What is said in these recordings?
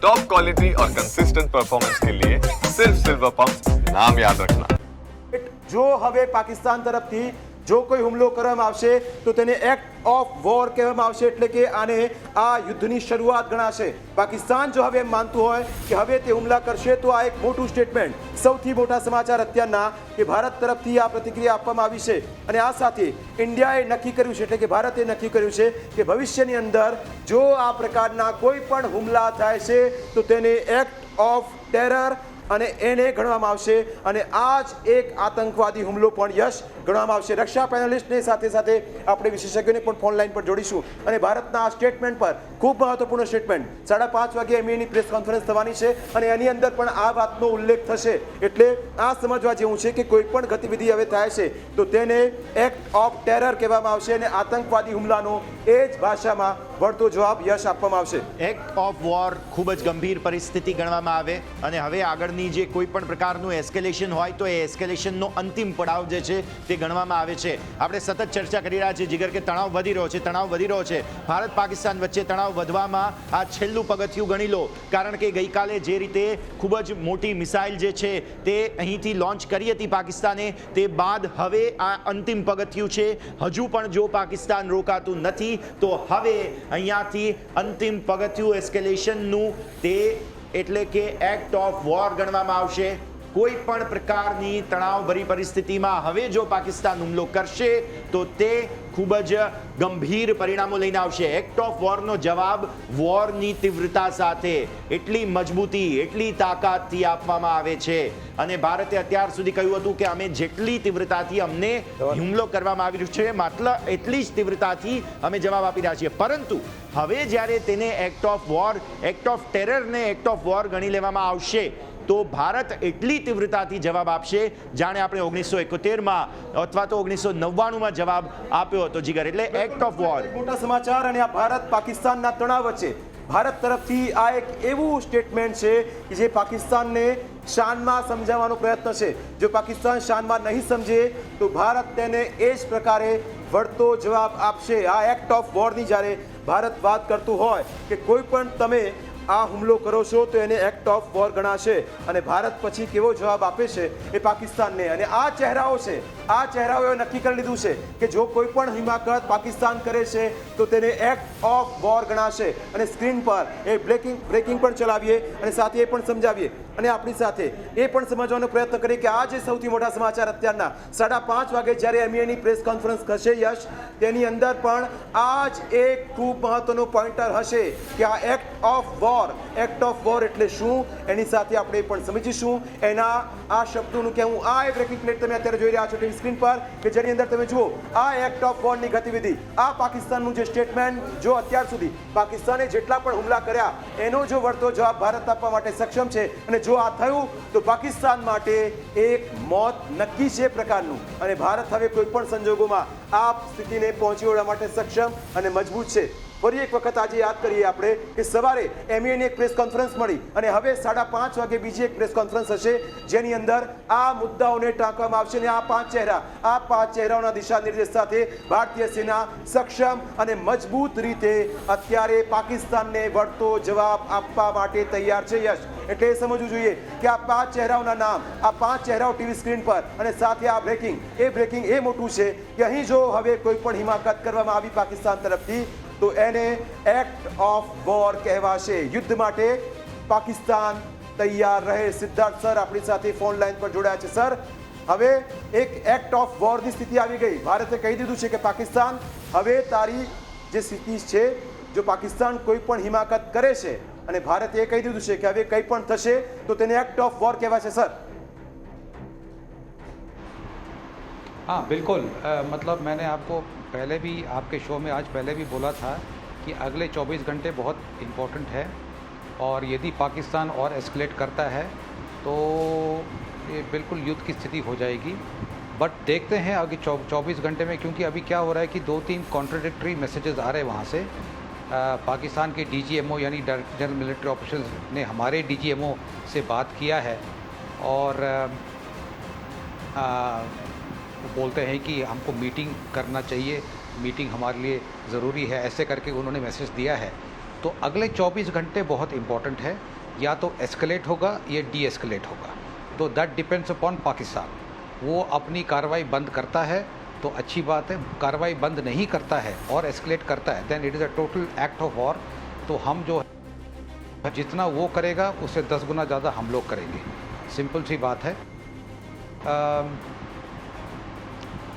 Top quality और consistent performance के लिए सिर्फ सिल्वर पंप नाम याद रखना। જો હવે પાકિસ્તાન તરફથી જો કોઈ હુમલો કરવામાં આવશે તો તેને એક્ટ ઓફ વોર કહેવામાં આવશે, એટલે કે આને આ યુદ્ધની શરૂઆત ગણાશે. પાકિસ્તાન જો હવે એમ માનતું હોય કે હવે તે હુમલા કરશે તો આ એક મોટું સ્ટેટમેન્ટ, સૌથી મોટા સમાચાર અત્યારના કે ભારત તરફથી આ પ્રતિક્રિયા આપવામાં આવી છે. અને આ સાથે ઇન્ડિયાએ નક્કી કર્યું છે, એટલે કે ભારતે નક્કી કર્યું છે કે ભવિષ્યની અંદર જો આ પ્રકારના કોઈ પણ હુમલા થાય છે તો તેને એક્ટ ઓફ ટેરર અને એને ગણવામાં આવશે. અને આ જ એક આતંકવાદી હુમલો પણ યશ ગણવામાં આવશે. રક્ષા પેનલિસ્ટની સાથે સાથે આપણે વિશેષજ્ઞોને પણ ફોન લાઈન પર જોડીશું. અને ભારતના આ સ્ટેટમેન્ટ પર ખૂબ મહત્વપૂર્ણ સ્ટેટમેન્ટ 5:30 વાગે એમઈની પ્રેસ કોન્ફરન્સ થવાની છે અને એની અંદર પણ આ વાતનો ઉલ્લેખ થશે. એટલે આ સમજવા જેવું છે કે કોઈ પણ ગતિવિધિ હવે થાય છે તો તેને એક્ટ ઓફ ટેરર કહેવામાં આવશે અને આતંકવાદી હુમલાનો એ જ ભાષામાં વળતો જવાબ યશ આપવામાં આવશે. એક્ટ ઓફ વોર ખૂબ જ ગંભીર પરિસ્થિતિ ગણવામાં આવે અને હવે આગળની જે કોઈ પણ પ્રકારનું એસ્કેલેશન હોય તો એ એસ્કેલેશનનો અંતિમ પડાવ જે છે તે ગણવામાં આવે છે. આપણે સતત ચર્ચા કરી રહ્યા છીએ જીગર કે તણાવ વધી રહ્યો છે. ભારત પાકિસ્તાન વચ્ચે તણાવ વધવામાં આ છેલ્લું પગથિયું ગણી લો, કારણ કે ગઈકાલે જે રીતે ખૂબ જ મોટી મિસાઇલ જે છે તે અહીંથી લોન્ચ કરી હતી પાકિસ્તાને, તે બાદ હવે આ અંતિમ પગથિયું છે. હજુ પણ જો પાકિસ્તાન રોકાતું નથી તો હવે અહીંયાથી અંતિમ પગથિયું એસ્કેલેશનનું તે એટલે કે એક્ટ ઓફ વોર ગણવામાં આવશે. કોઈ પણ પ્રકારની તણાવભરી પરિસ્થિતિમાં હવે જો પાકિસ્તાન હુમલો કરશે તો તે ખૂબ જ ગંભીર પરિણામો લઈને આવશે. એક્ટ ઓફ વોરનો જવાબ વોરની તીવ્રતા સાથે એટલી મજબૂતી, એટલી તાકાતથી આપવામાં આવે છે. અને ભારતે અત્યાર સુધી કહ્યું હતું કે અમે જેટલી તીવ્રતાથી અમને હુમલો કરવામાં આવી રહ્યો છે માત્ર એટલી જ તીવ્રતાથી અમે જવાબ આપી રહ્યા છીએ. પરંતુ હવે જ્યારે તેને act of war, act of ટેરરને એક્ટ ઓફ વોર ગણી લેવામાં આવશે તો ભારત એટલી તીવ્રતાથી જવાબ આપશે જાણે આપણે 1971માં અથવા તો 1999માં જવાબ આપ્યો હતો જીગર. એટલે એક્ટ ઓફ વોર મોટા સમાચાર. અને આ ભારત પાકિસ્તાનના તણાવ વચ્ચે ભારત તરફથી આ એક એવું સ્ટેટમેન્ટ છે કે જે પાકિસ્તાનને શાનમાં સમજાવવાનો પ્રયત્ન છે. જો પાકિસ્તાન શાનમાં નહીં સમજે તો ભારત તેને એ જ પ્રકારે વળતો જવાબ આપશે. આ એક્ટ ઓફ વોરની જ્યારે ભારત વાત કરતું હોય કે કોઈ પણ તમે આ હુમલો કરો છો તો એને એક્ટ ઓફ વોર ગણાશે અને ભારત પછી કેવો જવાબ આપે છે એ પાકિસ્તાનને. અને આ ચહેરાઓ છે, આ ચહેરાઓએ નક્કી કરી લીધું છે કે જો કોઈ પણ હિમાકત પાકિસ્તાન કરે છે તો તેને એક્ટ ઓફ વોર ગણાશે. અને સ્ક્રીન પર એ બ્રેકિંગ પણ ચલાવીએ અને સાથે એ પણ સમજાવીએ અને આપણી સાથે એ પણ સમજવાનો પ્રયત્ન કરીએ કે આ જે સૌથી મોટા સમાચાર અત્યારના 5:30 વાગે જ્યારે એમઈની પ્રેસ કોન્ફરન્સ થશે યશ, તેની અંદર પણ આ જ એક ખૂબ મહત્વનો પોઈન્ટર હશે કે આ act of war, act of war એટલે શું એની સાથે આપણે પણ સમજીશું. એના આ શબ્દોનું કહેવું, આ એક બ્રેકિંગ પ્લેટ તમે અત્યારે જોઈ રહ્યા છો ટીવી સ્ક્રીન પર કે જેની અંદર તમે જુઓ આ એક્ટ ઓફ વોરની ગતિવિધિ, આ પાકિસ્તાનનું જે સ્ટેટમેન્ટ, જો અત્યાર સુધી પાકિસ્તાને જેટલા પણ હુમલા કર્યા એનો જો વળતો જવાબ ભારત આપવા માટે સક્ષમ છે અને જો આ થયું તો પાકિસ્તાન માટે એક મોત નક્કી છે પ્રકારનું. અને ભારત હવે કોઈ પણ સંજોગોમાં આ સ્થિતિને પહોંચી વળવા માટે સક્ષમ અને મજબૂત છે. ફરી એક વખત આજે યાદ કરીએ આપણે કે સવારે એમઈની એક પ્રેસ કોન્ફરન્સ મળી અને હવે 5:30 વાગે બીજી એક પ્રેસ કોન્ફરન્સ હશે જેની અંદર આ મુદ્દાઓને ટાંકવામાં આવશે. અને આ પાંચ ચહેરાઓના દિશા નિર્દેશ સાથે ભારતીય સેના સક્ષમ અને મજબૂત રીતે અત્યારે પાકિસ્તાનને વળતો જવાબ આપવા માટે તૈયાર છે યશ. એટલે એ સમજવું જોઈએ કે આ 5 ચહેરાઓના નામ, આ 5 ચહેરાઓ ટીવી સ્ક્રીન પર અને સાથે આ બ્રેકિંગ એ મોટું છે કે અહીં જો હવે કોઈ પણ હિમાકત કરવામાં આવી પાકિસ્તાન તરફથી તો એને એક્ટ ઓફ વોર કહેવાશે. યુદ્ધ માટે પાકિસ્તાન તૈયાર રહે. સિદ્ધાર્થ સર આપણી સાથે ફોન લાઈન પર જોડાયા છે. સર, હવે એક એક્ટ ઓફ વોરની સ્થિતિ આવી ગઈ. ભારતે કહી દીધું છે કે પાકિસ્તાન હવે તારી જે સ્થિતિ છે, જો પાકિસ્તાન કોઈ પણ હિમાકત કરે છે અને ભારતે એ કહી દીધું છે કે હવે કંઈ પણ થશે તો તેને એક્ટ ઓફ વોર કહેવાશે. સર हाँ बिल्कुल, मतलब मैंने आपको पहले भी आपके शो में आज पहले भी बोला था कि अगले 24 घंटे बहुत इम्पोर्टेंट है और यदि पाकिस्तान और एस्केलेट करता है तो ये बिल्कुल युद्ध की स्थिति हो जाएगी. बट देखते हैं आगे 24 घंटे में, क्योंकि अभी क्या हो रहा है कि 2-3 कॉन्ट्राडिक्टरी मैसेजेस आ रहे हैं वहाँ से. पाकिस्तान के DGMO यानी डायरेक्टर जनरल मिलिट्री ऑपरेशंस ने हमारे DGMO से बात किया है और वो बोलते हैं कि हमको मीटिंग करना चाहिए, मीटिंग हमारे लिए ज़रूरी है, ऐसे करके उन्होंने मैसेज दिया है. तो अगले 24 घंटे बहुत इंपॉर्टेंट है, या तो एस्केलेट होगा या डी एस्केलेट होगा, तो दैट डिपेंड्स अपॉन पाकिस्तान। वो अपनी कार्रवाई बंद करता है तो अच्छी बात है, कार्रवाई बंद नहीं करता है और एस्केलेट करता है then it is a total act of war. तो हम जो जितना वो करेगा उससे 10 गुना ज़्यादा हम लोग करेंगे, सिंपल सी बात है।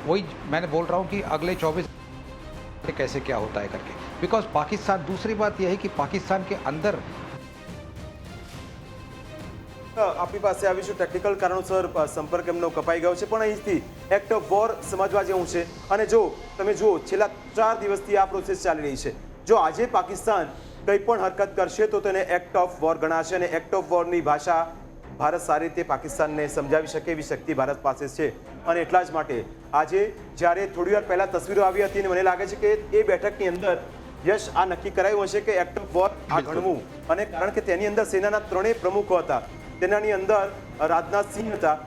वही मैंने बोल रहा हूँ कि अगले 24 घंटे कैसे क्या होता है करके, बिकॉज पाकिस्तान, दूसरी बात यह है कि पाकिस्तान के अंदर આપણી પાસે આવીશું ટેકનિકલ કારણોસર સંપર્ક એમનો કપાઈ ગયો છે, પણ અહીંથી એક્ટ ઓફ વોર સમજવા જેવું છે। અને જો તમે જુઓ છેલ્લા 4 દિવસથી આ પ્રોસેસ ચાલી રહી છે, જો આજે પાકિસ્તાન કંઈ પણ હરકત કરશે તો તેને એક્ટ ઓફ વોર ગણાશે અને એક્ટ ઓફ વોરની ભાષા ભારત સારી રીતે પાકિસ્તાનને સમજાવી શકે એવી શક્તિ ભારત પાસે છે। અને એટલા જ માટે આજે જ્યારે થોડી વાર પહેલાં તસવીરો આવી હતી અને મને લાગે છે કે એ બેઠકની અંદર યશ આ નક્કી કરાયું હશે કે એક્ટ ઓફ વોર આ ગણવું, અને કારણ કે તેની અંદર સેનાના 3 પ્રમુખો હતા, તેનાની અંદર રાજનાથ સિંહ હતા,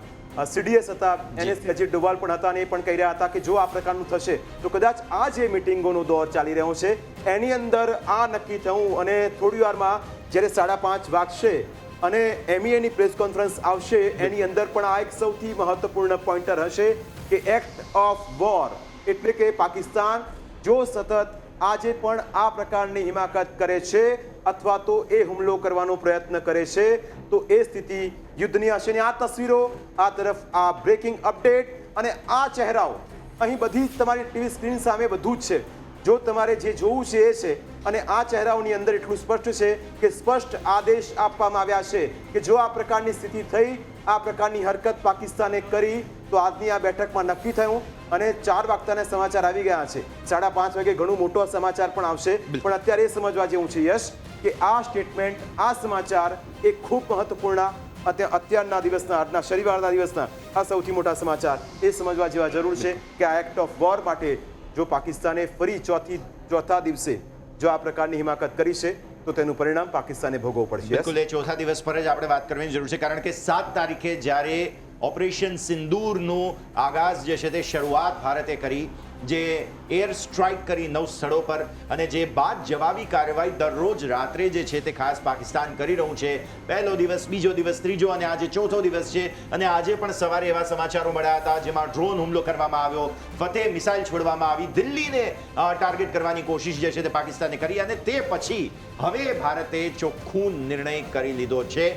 સીડીએસ હતા, એનએસ અજીત ડોભાલ પણ હતા, અને એ પણ કહી રહ્યા હતા કે જો આ પ્રકારનું થશે તો કદાચ આ જે મિટિંગોનો દોર ચાલી રહ્યો છે એની અંદર આ નક્કી થવું, અને થોડી વારમાં જ્યારે 5:30 વાગશે અને MEAની પ્રેસ કોન્ફરન્સ આવશે એની અંદર પણ આ એક સૌથી મહત્વપૂર્ણ પોઈન્ટર હશે કે એક્ટ ઓફ વોર, એટલે કે પાકિસ્તાન જો સતત આજે પણ આ પ્રકારની હિમાકત કરે છે અથવા તો એ હુમલો કરવાનો પ્રયત્ન કરે છે તો એ સ્થિતિ યુદ્ધની હશે। અને આ તસવીરો, આ તરફ આ બ્રેકિંગ અપડેટ અને આ ચહેરાઓ અહીં બધી જ તમારી ટીવી સ્ક્રીન સામે બધું જ છે, જો તમારે જે જોવું છે એ છે। અને આ ચહેરાઓની અંદર એટલું સ્પષ્ટ છે કે સ્પષ્ટ આદેશ આપવામાં આવ્યા છે કે જો આ પ્રકારની સ્થિતિ થઈ, આ પ્રકારની હરકત પાકિસ્તાને કરી તો આજની આ બેઠકમાં નક્કી થયું અને 4 વાગતાના સમાચાર આવી ગયા છે। 5:30 વાગે ઘણું મોટો સમાચાર પણ આવશે, પણ અત્યારે એ સમજવા જેવું છે યશ કે આ સ્ટેટમેન્ટ, આ સમાચાર એ ખૂબ મહત્વપૂર્ણ અત્યારના દિવસના, આજના શનિવારના દિવસના આ સૌથી મોટા સમાચાર એ સમજવા જેવા જરૂર છે કે આ એક્ટ ઓફ વોર માટે જો પાકિસ્તાને ફરી ચોથા દિવસે જો આ પ્રકારની હિમાકત કરી છે તો તેનું પરિણામ પાકિસ્તાને ભોગવવું પડશે। બિલકુલ, એ ચોથા દિવસ પર જ આપણે વાત કરવાની જરૂર છે, કારણ કે 7 તારીખે જ્યારે ઓપરેશન સિંદૂરનું આગાઝ જે છે તે શરૂઆત ભારતે કરી, જે એર સ્ટ્રાઇક કરી 9 સ્થળો પર, અને જે બાદ જવાબી કાર્યવાહી દરરોજ રાત્રે જે છે તે ખાસ પાકિસ્તાન કરી રહ્યું છે। પહેલો દિવસ, બીજો દિવસ, ત્રીજો અને આજે ચોથો દિવસ છે, અને આજે પણ સવારે એવા સમાચારો મળ્યા હતા જેમાં ડ્રોન હુમલો કરવામાં આવ્યો, ફતેહ મિસાઇલ છોડવામાં આવી, દિલ્હીને ટાર્ગેટ કરવાની કોશિશ જે છે તે પાકિસ્તાને કરી, અને તે પછી હવે ભારતે ચોખ્ખું નિર્ણય કરી લીધો છે।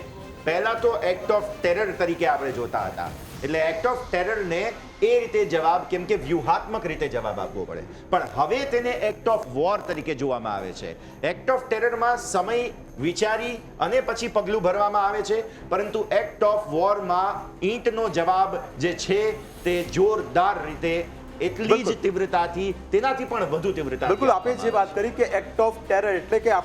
પહેલા તો એક્ટ ઓફ ટેરર તરીકે આપણે જોતા હતા, એટલે એક્ટ ઓફ ટેરરને એ રીતે જવાબ, કેમ કે વ્યૂહાત્મક રીતે જવાબ આપવો પડે, પણ હવે તેને એક્ટ ઓફ વોર તરીકે જોવામાં આવે છે। એક્ટ ઓફ ટેરરમાં સમય વિચારી અને પછી પગલું ભરવામાં આવે છે, પરંતુ એક્ટ ઓફ વોરમાં ઈંટનો જવાબ જે છે તે જોરદાર રીતે, એટલી જ તીવ્રતાથી, તેનાથી પણ વધુ તીવ્રતા। બિલકુલ, આપણે જે વાત કરી કે એક્ટ ઓફ ટેરર એટલે કે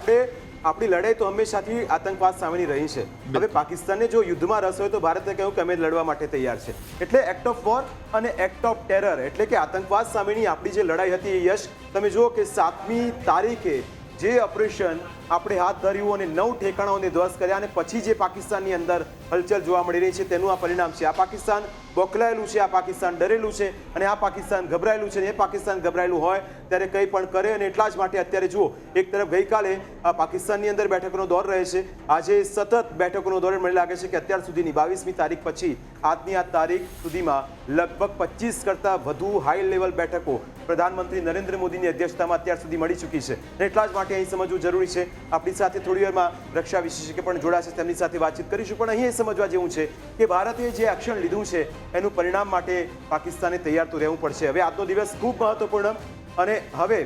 આપણી લડાઈ તો હંમેશાથી આતંકવાદ સામેની રહી છે। હવે પાકિસ્તાનને જો યુદ્ધમાં રસ હોય તો ભારતે કહ્યું કે અમે લડવા માટે તૈયાર છે, એટલે એક્ટ ઓફ વોર અને એક્ટ ઓફ ટેરર એટલે કે આતંકવાદ સામેની આપણી જે લડાઈ હતી યશ, તમે જુઓ કે 7મી તારીખે જે ઓપરેશન આપણે હાથ ધર્યું અને 9 ઠેકાણાઓને ધ્વસ્ત કર્યા, અને પછી જે પાકિસ્તાનની અંદર હલચલ જોવા મળી રહી છે તેનું આ પરિણામ છે। આ પાકિસ્તાન બોખલાયેલું છે, આ પાકિસ્તાન ડરેલું છે, અને આ પાકિસ્તાન ગભરાયેલું છે, અને એ પાકિસ્તાન ગભરાયેલું હોય ત્યારે કંઈ પણ કરે। અને એટલા જ માટે અત્યારે જુઓ, એક તરફ ગઈકાલે આ પાકિસ્તાનની અંદર બેઠકોનો દોર રહે છે, આજે સતત બેઠકોનો દોર મને લાગે છે કે અત્યાર સુધીની 22મી તારીખ પછી આજની આ તારીખ સુધીમાં લગભગ 25 કરતાં વધુ હાઈ લેવલ બેઠકો પ્રધાનમંત્રી નરેન્દ્ર મોદીની અધ્યક્ષતામાં અત્યાર સુધી મળી ચૂકી છે। અને એટલા જ માટે અહીં સમજવું જરૂરી છે। આપણી સાથે થોડી વારમાં રક્ષા વિશેષજ્ઞ પણ જોડાશે, તેમની સાથે વાતચીત કરીશું, પણ અહીં એ સમજવા જેવું છે કે ભારતે જે એક્શન લીધું છે એનું પરિણામ માટે પાકિસ્તાને તૈયાર તો રહેવું પડશે। હવે આજનો દિવસ ખૂબ મહત્વપૂર્ણ, અને હવે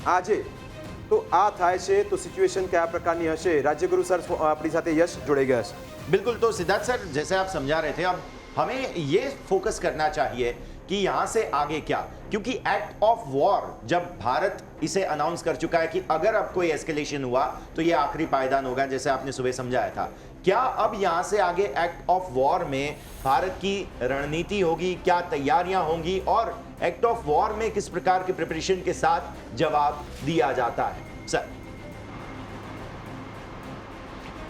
આજે તો આ થાય છે તો સિચ્યુએશન કયા પ્રકારની હશે? રાજ્યગુરુ સર આપણી સાથે યશ જોड़े गया है। बिल्कुल, तो सिद्धार्थ सर, जैसे आप समझा रहे थे, अब हमें ये फोकस करना चाहिए कि यहाँ से आगे क्या, क्योंकि एक्ट ऑफ वॉर जब भारत इसे अनाउंस कर चुका है कि अगर अब कोई एस्केलेशन हुआ तो ये आखिरी पायदान होगा, जैसे आपने सुबह समझाया था, क्या अब यहाँ से आगे एक्ट ऑफ वॉर में भारत की रणनीति होगी, क्या तैयारियां होंगी, और एक्ट ऑफ वॉर में किस प्रकार के प्रिपरेशन के साथ जवाब दिया जाता है? सर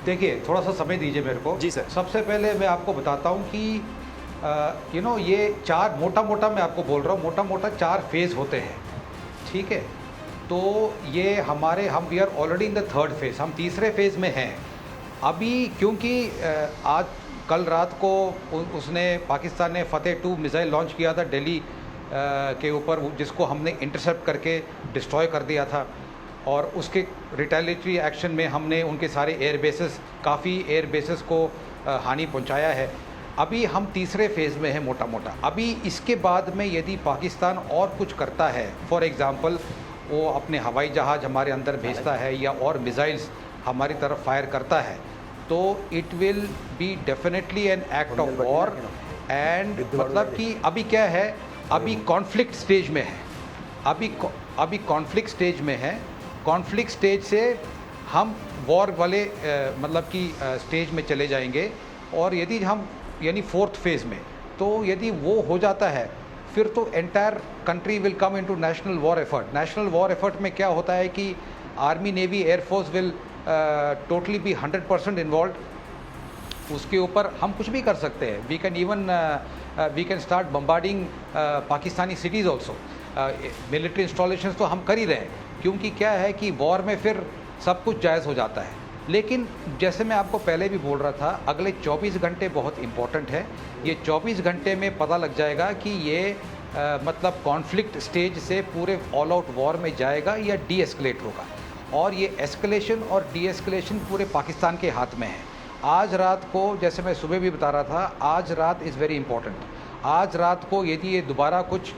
देखिए, थोड़ा सा समय दीजिए मेरे को। जी सर। सबसे पहले मैं आपको बताता हूँ कि ये 4 मोटा मोटा मैं आपको बोल रहा हूँ, मोटा मोटा 4 फेज होते हैं, ठीक है। तो ये हमारे हम we are already in the third phase, हम तीसरे फेज़ में हैं अभी, क्योंकि आज कल रात को उसने पाकिस्तान ने फतेह 2 मिसाइल लॉन्च किया था दिल्ली के ऊपर, जिसको हमने इंटरसेप्ट करके डिस्ट्रॉय कर दिया था, और उसके रिटेलिटरी एक्शन में हमने उनके सारे एयर बेसेस, काफ़ी एयर बेसेस को हानि पहुंचाया है। अभी हम तीसरे फेज़ में हैं मोटा मोटा। अभी इसके बाद में यदि पाकिस्तान और कुछ करता है, फॉर एग्ज़ाम्पल वो अपने हवाई जहाज़ हमारे अंदर भेजता है या और मिसाइल्स हमारी तरफ फायर करता है, तो it will be definitely an act of war. And मतलब कि अभी क्या है, अभी कॉन्फ्लिक्ट स्टेज में है, अभी कॉन्फ्लिक्ट स्टेज में है। कॉन्फ्लिक्ट स्टेज से हम वॉर वाले मतलब कि स्टेज में चले जाएंगे, और यदि हम यानी फोर्थ फेज़ में, तो यदि वो हो जाता है फिर तो entire country will come into national war effort. National war effort में क्या होता है कि army, navy, air force will totally be 100% involve. उसके ऊपर हम कुछ भी कर सकते हैं। We can even we can start bombarding Pakistani cities also. Military installations तो हम कर ही रहे हैं, क्योंकि क्या है कि वॉर में फिर सब कुछ जायज़ हो जाता है। लेकिन जैसे मैं आपको पहले भी बोल रहा था, अगले 24 घंटे बहुत इम्पॉर्टेंट है। ये 24 घंटे में पता लग जाएगा कि ये मतलब कॉन्फ्लिक्ट स्टेज से पूरे ऑल आउट वॉर में जाएगा या डी एस्केलेट होगा, और ये एस्केलेशन और डी एस्केलेशन पूरे पाकिस्तान के हाथ में है। आज रात को, जैसे मैं सुबह भी बता रहा था, आज रात इज़ वेरी इंपॉर्टेंट। आज रात को यदि ये दोबारा कुछ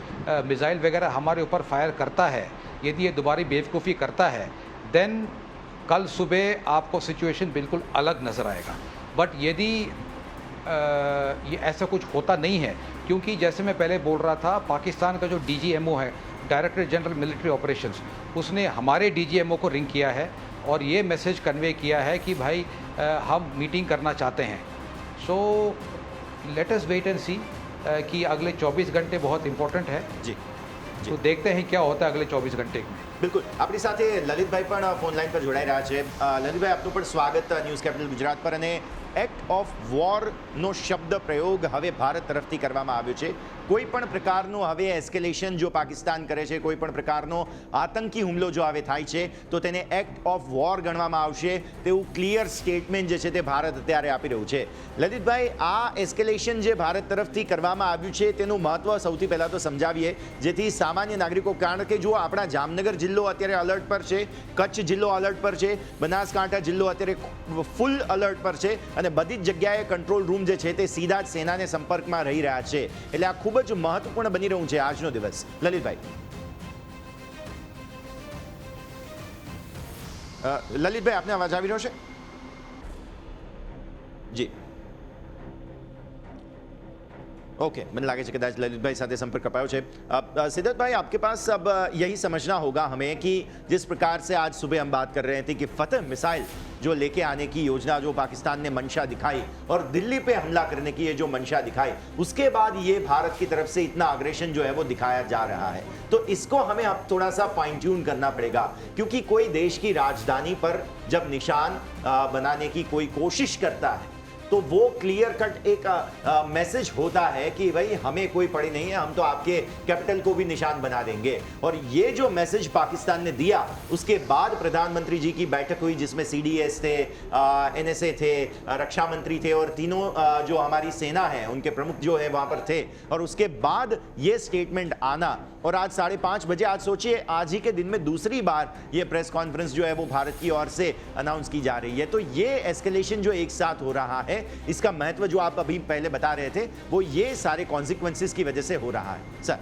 मिसाइल वगैरह हमारे ऊपर फायर करता है, यदि ये दोबारा बेवकूफ़ी करता है, देन कल सुबह आपको सिचुएशन बिल्कुल अलग नज़र आएगा। बट यदि ये ऐसा कुछ होता नहीं है, क्योंकि जैसे मैं पहले बोल रहा था, पाकिस्तान का जो DGMO है, डायरेक्टर जनरल मिलिट्री ऑपरेशंस, उसने हमारे DGMO को रिंग किया है और ये मैसेज कन्वे किया है कि भाई हम मीटिंग करना चाहते हैं। So let us wait and see कि अगले 24 घंटे बहुत इंपॉर्टेंट है जी। तो देखते हैं क्या होता है अगले 24 घंटे में। બિલકુલ, આપણી સાથે લલિતભાઈ પણ ફોન લાઈન પર જોડાઈ રહ્યા છે. લલિતભાઈ, આપનું પણ સ્વાગત ન્યૂઝ કેપિટલ ગુજરાત પર. અને એક્ટ ઓફ વોરનો શબ્દ પ્રયોગ હવે ભારત તરફથી કરવામાં આવ્યો છે. કોઈ પણ પ્રકારનું હવે એસ્કેલેશન જો પાકિસ્તાન કરે છે, કોઈ પણ પ્રકારનો આતંકી હુમલો જો હવે થાય છે, તો તેને એક્ટ ઓફ વોર ગણવામાં આવશે તેવું ક્લિયર સ્ટેટમેન્ટ જે છે તે ભારત અત્યારે આપી રહ્યું છે. લલિતભાઈ, આ એસ્કેલેશન જે ભારત તરફથી કરવામાં આવ્યું છે તેનું મહત્વ સૌથી પહેલાં તો સમજાવીએ, જેથી સામાન્ય નાગરિકો, કારણ કે જો આપણા જામનગર જિલ્લો અત્યારે અલર્ટ પર છે, કચ્છ જિલ્લો અલર્ટ પર છે, બનાસકાંઠા જિલ્લો અત્યારે ફૂલ અલર્ટ પર છે, અને બધી જ જગ્યાએ કંટ્રોલ રૂમ જે છે તે સીધા જ સેનાને સંપર્કમાં રહી રહ્યા છે. એટલે આ ખૂબ જ મહત્વપૂર્ણ બની રહ્યું છે આજનો દિવસ. લલિતભાઈ, લલિતભાઈ આપને અવાજ આવી રહ્યો છે? જી, ओके, मैंने लगे कि कदाच ललित भाई साथ संपर्क कपायो है. सिद्धार्थ भाई, आपके पास अब यही समझना होगा हमें कि जिस प्रकार से आज सुबह हम बात कर रहे थे कि फतेह मिसाइल जो लेके आने की योजना जो पाकिस्तान ने मंशा दिखाई और दिल्ली पे हमला करने की ये जो मंशा दिखाई, उसके बाद ये भारत की तरफ से इतना अग्रेशन जो है वो दिखाया जा रहा है, तो इसको हमें अब थोड़ा सा फाइन ट्यून करना पड़ेगा. क्योंकि कोई देश की राजधानी पर जब निशान बनाने की कोई कोशिश करता है तो वो क्लियर कट एक मैसेज होता है कि भाई हमें कोई पड़ी नहीं है, हम तो आपके कैपिटल को भी निशान बना देंगे. और ये जो मैसेज पाकिस्तान ने दिया, उसके बाद प्रधानमंत्री जी की बैठक हुई जिसमें CDS थे, NSA थे, रक्षा मंत्री थे, और तीनों जो हमारी सेना है उनके प्रमुख जो है वहां पर थे. और उसके बाद ये स्टेटमेंट आना, और आज 5:30 बजे, आज सोचिए आज ही के दिन में दूसरी बार ये प्रेस कॉन्फ्रेंस जो है वो भारत की ओर से अनाउंस की जा रही है. तो ये एस्केलेशन जो एक साथ हो रहा है, इसका महत्व जो आप अभी पहले बता रहे थे, वो ये सारे कॉन्सिक्वेंसेस की वजह से हो रहा है. सर,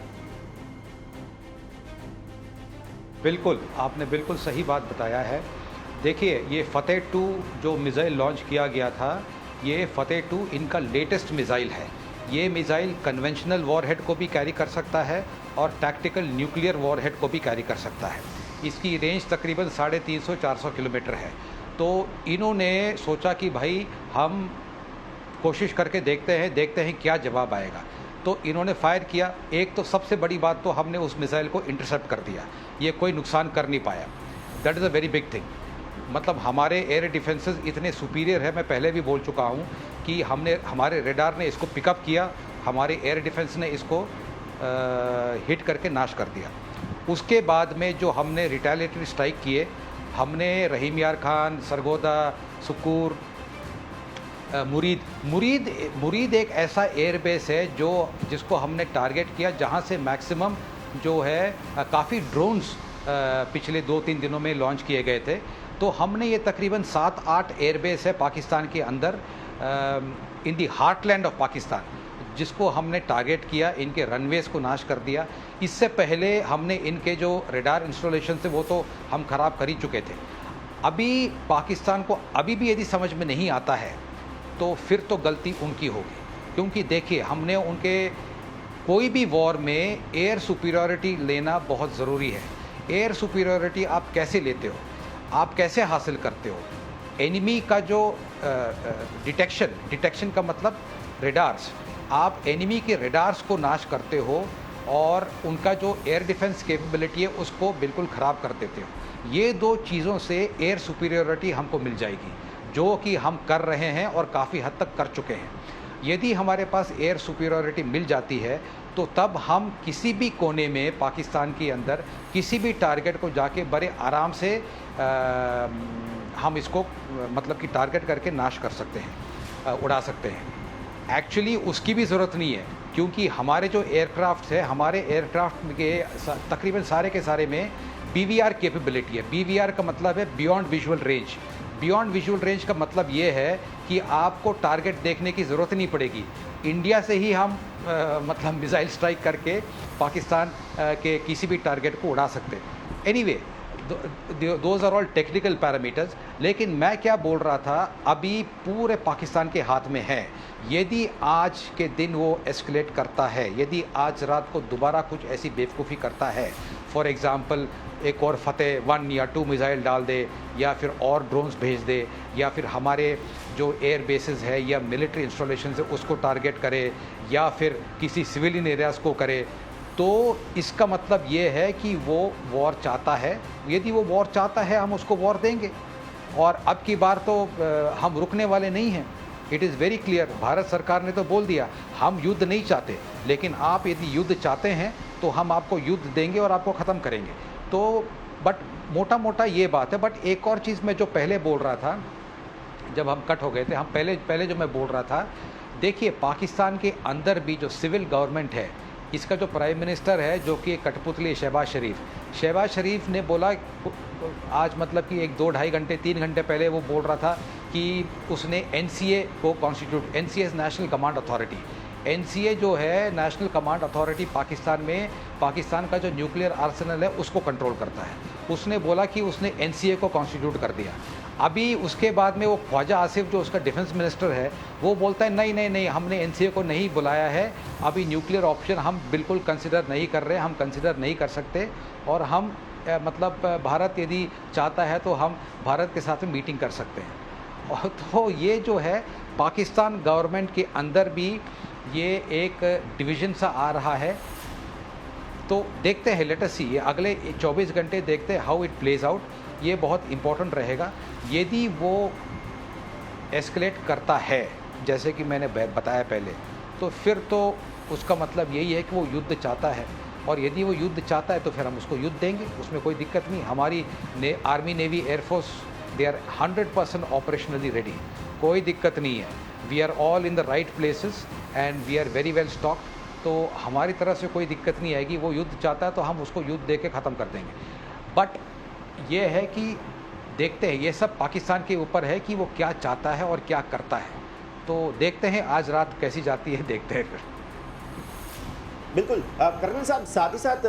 बिल्कुल, आपने बिल्कुल सही बात बताया है. देखिए, ये फतेह 2 जो मिसाइल लॉन्च किया गया था, ये फतेह 2 इनका लेटेस्ट मिसाइल है. ये मिसाइल कन्वेंशनल वॉरहेड को भी कैरी कर सकता है और टैक्टिकल न्यूक्लियर वॉरहेड को भी कैरी कर सकता है. इसकी रेंज तकरीबन 350-400 किलोमीटर है. तो इन्होंने सोचा कि भाई हम कोशिश करके देखते हैं क्या जवाब आएगा. तो इन्होंने फायर किया. एक तो सबसे बड़ी बात, तो हमने उस मिसाइल को इंटरसेप्ट कर दिया, ये कोई नुकसान कर नहीं पाया. That is a very big thing. मतलब हमारे एयर डिफेंसेस इतने सुपीरियर है, मैं पहले भी बोल चुका हूँ कि हमारे रेडार ने इसको पिकअप किया, हमारे एयर डिफेंस ने इसको हिट करके नाश कर दिया. उसके बाद में जो हमने रिटेलिएटरी स्ट्राइक किए, हमने रहीम यार खान, सरगोदा, सुकूर, मुरीद एक ऐसा एयरबेस है जिसको हमने टारगेट किया, जहां से मैक्सिमम जो है काफ़ी ड्रोन्स पिछले 2-3 दिनों में लॉन्च किए गए थे। तो हमने ये तकरीबन 7-8 एयरबेस है पाकिस्तान के अंदर, इन दी हार्टलैंड ऑफ पाकिस्तान, जिसको हमने टारगेट किया, इनके रनवेज को नाश कर दिया। इससे पहले हमने इनके जो रडार इंस्टॉलेशन थे वो तो हम ख़राब कर ही चुके थे। अभी पाकिस्तान को अभी भी यदि समझ में नहीं आता है तो फिर तो गलती उनकी होगी, क्योंकि देखिए हमने उनके कोई भी वॉर में एयर सुपीरियॉरिटी लेना बहुत ज़रूरी है। एयर सुपीरियॉरिटी आप कैसे लेते हो, आप कैसे हासिल करते हो? एनिमी का जो डिटेक्शन का मतलब रेडार्स, आप एनिमी के रेडार्स को नाश करते हो और उनका जो एयर डिफेंस कैपेबिलिटी है उसको बिल्कुल ख़राब कर देते हो। ये दो चीज़ों से एयर सुपीरियॉरिटी हमको मिल जाएगी, जो कि हम कर रहे हैं और काफ़ी हद तक कर चुके हैं। यदि हमारे पास एयर सुपीरियॉरिटी मिल जाती है तो तब हम किसी भी कोने में पाकिस्तान के अंदर किसी भी टारगेट को जाके बड़े आराम से हम इसको मतलब कि टारगेट करके नाश कर सकते हैं, उड़ा सकते हैं। एक्चुअली उसकी भी ज़रूरत नहीं है, क्योंकि हमारे जो एयरक्राफ्ट है, हमारे एयरक्राफ्ट के तकरीबन सारे के सारे में BVR कैपेबिलिटी है। BVR का मतलब है beyond visual range. Beyond visual range का मतलब ये है कि आपको टारगेट देखने की ज़रूरत नहीं पड़ेगी। इंडिया से ही हम मतलब मिसाइल स्ट्राइक करके पाकिस्तान के किसी भी टारगेट को उड़ा सकते हैं। Anyway, those are all technical parameters. लेकिन मैं क्या बोल रहा था, अभी पूरे पाकिस्तान के हाथ में है। यदि आज के दिन वो एस्केलेट करता है, यदि आज रात को दोबारा कुछ ऐसी बेवकूफ़ी करता है, फॉर एग्ज़ाम्पल एक और फतेह 1 या 2 मिसाइल डाल दे, या फिर और ड्रोन्स भेज दे, या फिर हमारे जो एयर बेसेस है या मिलिट्री इंस्टॉलेशन है उसको टारगेट करे, या फिर किसी सिविलियन एरियाज़ को करे, तो इसका मतलब ये है कि वो वॉर चाहता है। यदि वो वॉर चाहता है हम उसको वॉर देंगे, और अब की बार तो हम रुकने वाले नहीं हैं। It is very clear, Bharat सरकार ने तो बोल दिया हम युद्ध नहीं चाहते, लेकिन आप यदि युद्ध चाहते हैं तो हम आपको युद्ध देंगे और आपको ख़त्म करेंगे। तो बट मोटा मोटा ये बात है। बट एक और चीज़ मैं जो पहले बोल रहा था, जब हम कट हो गए थे, हम पहले जो मैं बोल रहा था, देखिए पाकिस्तान के अंदर भी जो सिविल गवर्नमेंट है, इसका जो प्राइम मिनिस्टर है जो कि कठपुतली शहबाज शरीफ ने बोला आज, मतलब कि 1-2-2.5 घंटे 3 घंटे पहले वो बोल रहा था कि उसने NCA को constitute, NCA national command authority, NCA जो है नेशनल कमांड अथॉरिटी पाकिस्तान में, पाकिस्तान का जो न्यूक्लियर आर्सेनल है उसको कंट्रोल करता है। उसने बोला कि उसने NCA को कॉन्स्टिट्यूट कर दिया। अभी उसके बाद में वो ख्वाजा आसिफ जो उसका डिफेंस मिनिस्टर है वो बोलता है नहीं, हमने NCA को नहीं बुलाया है, अभी न्यूक्लियर ऑप्शन हम बिल्कुल कंसिडर नहीं कर रहे, हम कंसिडर नहीं कर सकते, और हम मतलब भारत यदि चाहता है तो हम भारत के साथ में मीटिंग कर सकते हैं। और तो ये जो है पाकिस्तान गवर्नमेंट के अंदर भी ये एक डिवीज़न सा आ रहा है। तो देखते हैं, लेट अस सी, ये अगले 24 घंटे देखते हैं हाउ इट प्लेज आउट। ये बहुत इम्पोर्टेंट रहेगा। यदि वो एस्केलेट करता है जैसे कि मैंने बताया पहले, तो फिर तो उसका मतलब यही है कि वो युद्ध चाहता है, और यदि वो युद्ध चाहता है तो फिर हम उसको युद्ध देंगे, उसमें कोई दिक्कत नहीं। हमारी army, navy, air force, they are 100% operationally ready, कोई दिक्कत नहीं है। We are all in the right places and we are very well stocked. तो हमारी तरफ से कोई दिक्कत नहीं आएगी। वो युद्ध चाहता है तो हम उसको युद्ध दे के ख़त्म कर देंगे। बट ये है कि देखते हैं, ये सब पाकिस्तान के ऊपर है कि वो क्या चाहता है और क्या करता है। तो देखते हैं आज रात कैसी जाती है, देखते हैं फिर। बिल्कुल कर्नल साहब, साथ ही साथ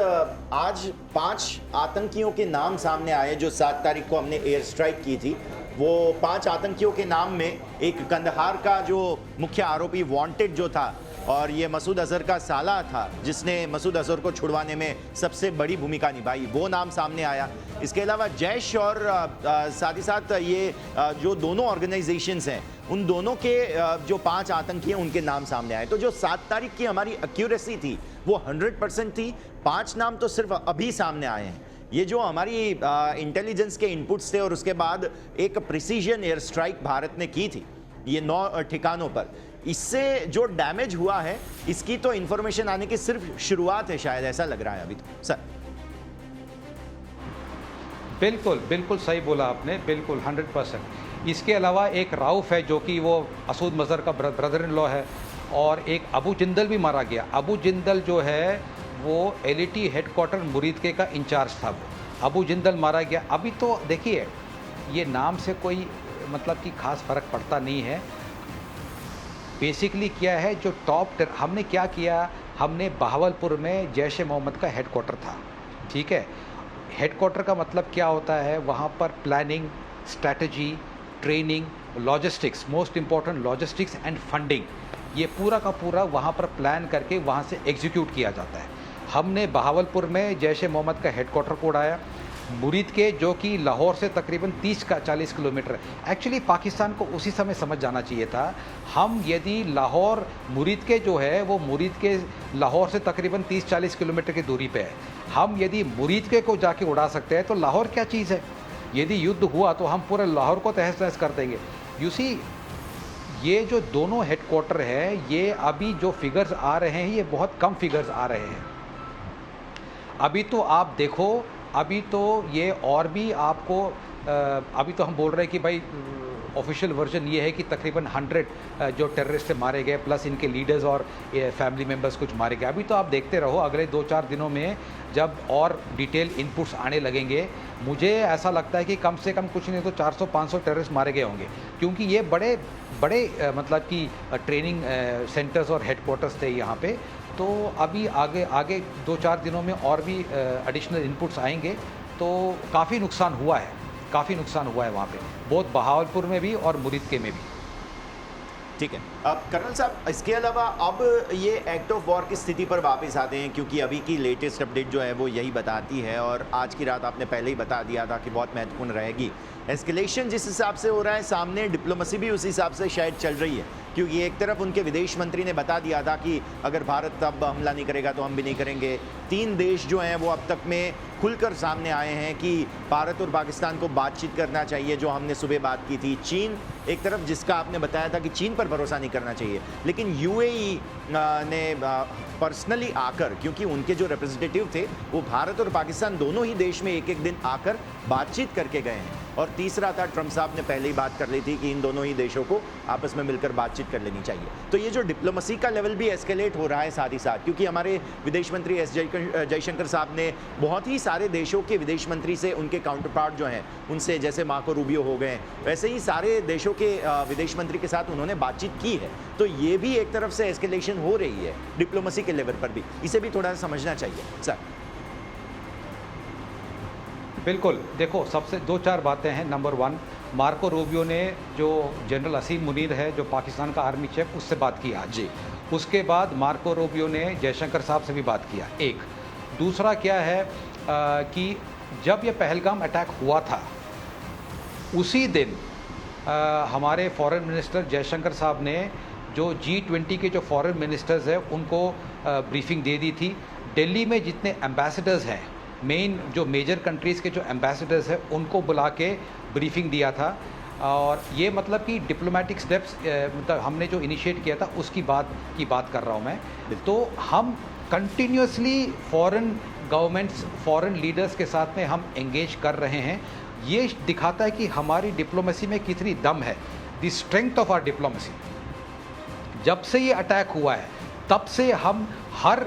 आज 5 आतंकियों के नाम सामने आए जो 7 तारीख को हमने एयर स्ट्राइक की थी। वो 5 आतंकियों के नाम में एक कंदहार का जो मुख्य आरोपी वांटेड जो था, और ये मसूद अजहर का साला था जिसने मसूद अजहर को छुड़वाने में सबसे बड़ी भूमिका निभाई, वो नाम सामने आया। इसके अलावा जैश और साथ ही साथ ये जो दोनों ऑर्गेनाइजेशंस हैं, उन दोनों के जो 5 आतंकी हैं उनके नाम सामने आए। तो जो 7 तारीख की हमारी एक्यूरेसी थी वो 100% थी। 5 नाम तो सिर्फ अभी सामने आए हैं। ये जो हमारी इंटेलिजेंस के इनपुट्स थे और उसके बाद एक प्रिसीजन एयर स्ट्राइक भारत ने की थी ये 9 ठिकानों पर, इससे जो डैमेज हुआ है इसकी तो इंफॉर्मेशन आने की सिर्फ शुरुआत है, शायद ऐसा लग रहा है अभी तो सर। बिल्कुल बिल्कुल सही बोला आपने, बिल्कुल 100%। इसके अलावा एक राउफ है जो कि वो मसूद मज़हर का ब्रदर इन लॉ है, और एक अबू जिंदल भी मारा गया। अबू जिंदल जो है वो एलईटी हेडक्वार्टर मुरीदके का इंचार्ज था, वो अबू जिंदल मारा गया। अभी तो देखिए, ये नाम से कोई मतलब कि खास फ़र्क पड़ता नहीं है। बेसिकली क्या है, जो हमने क्या किया, हमने बहावलपुर में जैश ए मोहम्मद का हेडक्वार्टर था, ठीक है। हेडक्वार्टर का मतलब क्या होता है, वहाँ पर planning, strategy, training, logistics, most important logistics and funding, ये पूरा का पूरा वहाँ पर प्लान करके वहाँ से एग्जीक्यूट किया जाता है। हमने बहावलपुर में जैश ए मोहम्मद का हेडक्वार्टर को उड़ाया। मुरीद के जो कि लाहौर से तकरीबन 30-40 किलोमीटर, एक्चुअली पाकिस्तान को उसी समय समझ जाना चाहिए था। हम यदि लाहौर मुरीद के जो है वो मुरीद के लाहौर से तकरीबन 30-40 किलोमीटर की दूरी पे है, हम यदि मुरीद के को जाके उड़ा सकते हैं तो लाहौर क्या चीज़ है। यदि युद्ध हुआ तो हम पूरे लाहौर को तहस नहस कर देंगे। यू सी, ये जो दोनों हेडक्वार्टर है, ये अभी जो फिगर्स आ रहे हैं ये बहुत कम फिगर्स आ रहे हैं। अभी तो आप देखो, अभी तो ये और भी आपको अभी तो हम बोल रहे हैं कि भाई ऑफिशियल वर्जन ये है कि तकरीबन 100 जो टेररिस्ट मारे गए, प्लस इनके लीडर्स और फैमिली मेम्बर्स कुछ मारे गए। अभी तो आप देखते रहो, अगले 2-4 दिनों में जब और डिटेल इनपुट्स आने लगेंगे, मुझे ऐसा लगता है कि कम से कम कुछ नहीं तो 400-500 टेररिस्ट मारे गए होंगे, क्योंकि ये बड़े बड़े मतलब कि ट्रेनिंग सेंटर्स और हेडक्वार्टर्स थे यहाँ पे। तो अभी आगे 2-4 दिनों में और भी एडिशनल इनपुट्स आएंगे। तो काफ़ी नुकसान हुआ है वहाँ पे, बहुत बहावलपुर में भी और मुरीदके में भी। ठीक है। अब कर्नल साहब, इसके अलावा अब ये एक्ट ऑफ वॉर की स्थिति पर वापस आते हैं, क्योंकि अभी की लेटेस्ट अपडेट जो है वो यही बताती है, और आज की रात आपने पहले ही बता दिया था कि बहुत महत्वपूर्ण रहेगी। एस्केलेशन जिस हिसाब से हो रहा है सामने, डिप्लोमेसी भी उस हिसाब से शायद चल रही है, क्योंकि एक तरफ उनके विदेश मंत्री ने बता दिया था कि अगर भारत अब हमला नहीं करेगा तो हम भी नहीं करेंगे। 3 देश जो हैं वो अब तक में खुलकर सामने आए हैं कि भारत और पाकिस्तान को बातचीत करना चाहिए, जो हमने सुबह बात की थी। चीन एक तरफ, जिसका आपने बताया था कि चीन पर भरोसा नहीं करना चाहिए, लेकिन यूएई ने पर्सनली आकर, क्योंकि उनके जो रिप्रेजेंटेटिव थे वो भारत और पाकिस्तान दोनों ही देश में एक दिन आकर बातचीत करके गए हैं। और तीसरा था, ट्रंप साहब ने पहले ही बात कर ली थी कि इन दोनों ही देशों को आपस में मिलकर बातचीत कर लेनी चाहिए। तो ये जो डिप्लोमेसी का लेवल भी एस्केलेट हो रहा है साथ ही साथ, क्योंकि हमारे विदेश मंत्री एस जयशंकर साहब ने बहुत ही सारे देशों के विदेश मंत्री से, उनके काउंटर पार्ट जो हैं उनसे, जैसे मार्को रूबियो हो गए, वैसे ही सारे देशों के विदेश मंत्री के साथ उन्होंने बातचीत की है। तो ये भी एक तरफ से एस्केलेशन हो रही है डिप्लोमेसी के लेवल पर भी, इसे भी थोड़ा समझना चाहिए सर। बिल्कुल, देखो, सबसे 2-4 बातें हैं। नंबर 1, मार्को रूबियो ने जो जनरल असीम मुनीर है, जो पाकिस्तान का आर्मी चीफ, उससे बात की आज जी। उसके बाद मार्को रूबियो ने जयशंकर साहब से भी बात किया, एक। दूसरा क्या है कि जब ये पहलगाम अटैक हुआ था, उसी दिन हमारे फॉरेन मिनिस्टर जयशंकर साहब ने जो G20 के जो फॉरेन मिनिस्टर्स हैं उनको ब्रीफिंग दे दी थी। दिल्ली में जितने एम्बेसडर्स हैं, मेन जो मेजर कंट्रीज़ के जो एम्बेसडर्स हैं, उनको बुला के ब्रीफिंग दिया था। और ये मतलब कि डिप्लोमेटिक स्टेप्स मतलब हमने जो इनिशिएट किया था उसकी बात कर रहा हूँ मैं। तो हम continuously foreign governments, foreign leaders के साथ में हम एंगेज कर रहे हैं। ये दिखाता है कि हमारी डिप्लोमेसी में कितनी दम है, the strength of our diplomacy. जब से ये अटैक हुआ है तब से हम हर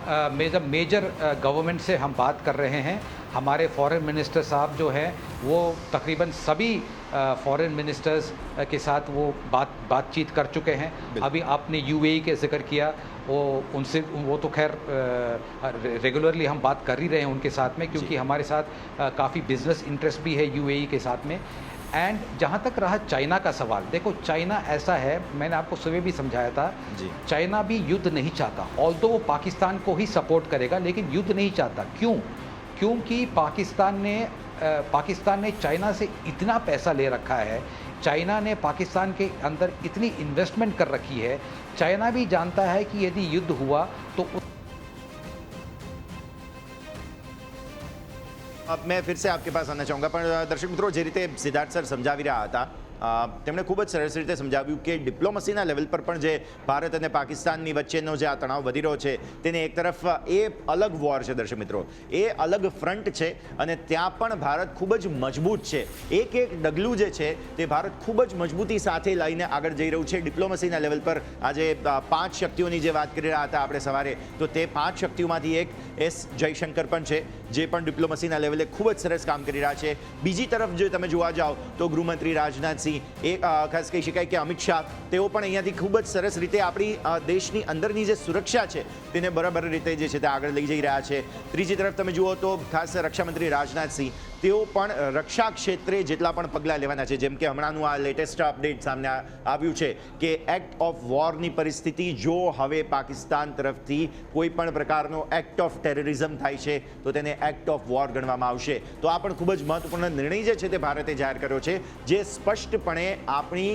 मेजर गवर्नमेंट से हम बात कर रहे हैं। हमारे फॉरेन मिनिस्टर साहब जो हैं वो तकरीबन सभी फॉरेन मिनिस्टर्स के साथ वो बातचीत कर चुके हैं। अभी आपने यूएई के जिक्र किया, वो तो खैर रेगुलरली हम बात कर ही रहे हैं उनके साथ में, क्योंकि हमारे साथ काफ़ी बिजनेस इंटरेस्ट भी है यूएई के साथ में। एंड जहाँ तक रहा चाइना का सवाल, देखो चाइना ऐसा है, मैंने आपको सुबह भी समझाया था, चाइना भी युद्ध नहीं चाहता। ऑल्दो वो पाकिस्तान को ही सपोर्ट करेगा, लेकिन युद्ध नहीं चाहता। क्यों? क्योंकि पाकिस्तान ने चाइना से इतना पैसा ले रखा है, चाइना ने पाकिस्तान के अंदर इतनी इन्वेस्टमेंट कर रखी है। चाइना भी जानता है कि यदि युद्ध हुआ तो अब मैं फिर से आपके पास आना चाहूँगा, पर दर्शक मित्रों, જે રીતે સિદ્ધાર્થ સર સમજાવી રહ્યા હતા તેમણે ખૂબ જ સરસ રીતે સમજાવ્યું કે ડિપ્લોમસીના લેવલ પર પણ જે ભારત અને પાકિસ્તાનની વચ્ચેનો જે આ તણાવ વધી રહ્યો છે તેને એક તરફ એ અલગ વોર છે દર્શક મિત્રો, એ અલગ ફ્રન્ટ છે અને ત્યાં પણ ભારત ખૂબ જ મજબૂત છે. એક એક ડગલું જે છે તે ભારત ખૂબ જ મજબૂતી સાથે લઈને આગળ જઈ રહ્યું છે ડિપ્લોમસીના લેવલ પર. આજે 5 શક્તિઓની જે વાત કરી રહ્યા હતા આપણે સવારે, તો તે 5 શક્તિઓમાંથી એક એસ જયશંકર પણ છે જે પણ ડિપ્લોમસીના લેવલે ખૂબ જ સરસ કામ કરી રહ્યા છે. બીજી તરફ જો તમે જોવા જાઓ તો ગૃહમંત્રી રાજનાથસિંહ, એ ખાસ કહી શકાય કે અમિત શાહ, તેઓ પણ અહીંયાથી ખૂબ જ સરસ રીતે આપણી દેશની અંદરની જે સુરક્ષા છે તેને બરાબર રીતે જે છે તે આગળ લઈ જઈ રહ્યા છે. ત્રીજી તરફ તમે જુઓ તો ખાસ રક્ષામંત્રી રાજનાથસિંહ, તેઓ પણ રક્ષા ક્ષેત્રે જેટલા પણ પગલાં લેવાના છે, જેમ કે હમણાંનું આ લેટેસ્ટ અપડેટ સામે આવ્યું છે કે એક્ટ ઓફ વોરની પરિસ્થિતિ જો હવે પાકિસ્તાન તરફથી કોઈ પણ પ્રકારનો એક્ટ ઓફ ટેરરિઝમ થાય છે તો તેને એક્ટ ઓફ વોર ગણવામાં આવશે. તો આ પણ ખૂબ જ મહત્વપૂર્ણ નિર્ણય જે છે તે ભારતે જાહેર કર્યો છે, જે સ્પષ્ટપણે આપણી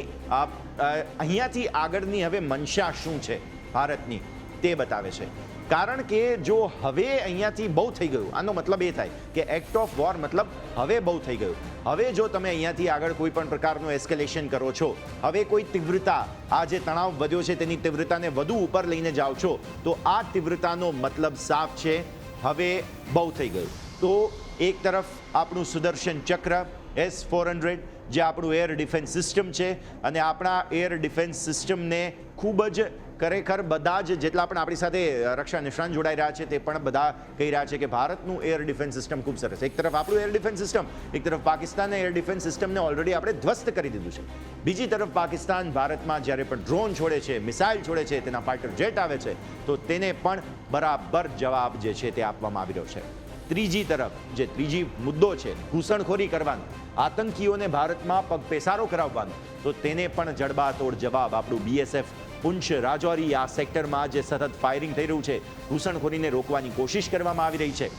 અહીંયાથી આગળની હવે મનસા શું છે ભારતની તે બતાવે છે. કારણ કે જો હવે અહીંયાથી બહુ થઈ ગયું, આનો મતલબ એ થાય કે એક્ટ ઓફ વોર મતલબ હવે બહુ થઈ ગયું. હવે જો તમે અહીંયાથી આગળ કોઈ પણ પ્રકારનું એસ્કેલેશન કરો છો, હવે કોઈ તીવ્રતા, આ જે તણાવ વધ્યો છે તેની તીવ્રતાને વધુ ઉપર લઈને જાઓ છો, તો આ તીવ્રતાનો મતલબ સાફ છે હવે બહુ થઈ ગયું. તો એક તરફ આપણું સુદર્શન ચક્ર S-400 જે આપણું એર ડિફેન્સ સિસ્ટમ છે, અને આપણા એર ડિફેન્સ સિસ્ટમને ખૂબ જ ખરેખર બધા જ જેટલા પણ આપણી સાથે રક્ષા નિષ્ણાંત જોડાઈ રહ્યા છે તે પણ બધા કહી રહ્યા છે કે ભારતનું એર ડિફેન્સ સિસ્ટમ ખૂબ સરસ. એક તરફ આપણું એર ડિફેન્સ સિસ્ટમ, એક તરફ પાકિસ્તાનના એર ડિફેન્સ સિસ્ટમને ઓલરેડી આપણે ધ્વસ્ત કરી દીધું છે. બીજી તરફ પાકિસ્તાન ભારતમાં જ્યારે પણ ડ્રોન છોડે છે, મિસાઇલ છોડે છે, તેના ફાઇટર જેટ આવે છે, તો તેને પણ બરાબર જવાબ જે છે તે આપવામાં આવી રહ્યો છે. ત્રીજી તરફ જે ત્રીજી મુદ્દો છે ઘૂસણખોરી કરવાનો, આતંકીઓને ભારતમાં પગપેસારો કરાવવાનો, તો તેને પણ જડબાતોડ જવાબ આપણું BSF પુંછ, રાજૌરી આ સેક્ટરમાં જે સતત ફાયરિંગ થઈ રહ્યું છે, ઘૂસણખોરીને રોકવાની કોશિશ કરવામાં આવી રહી છે.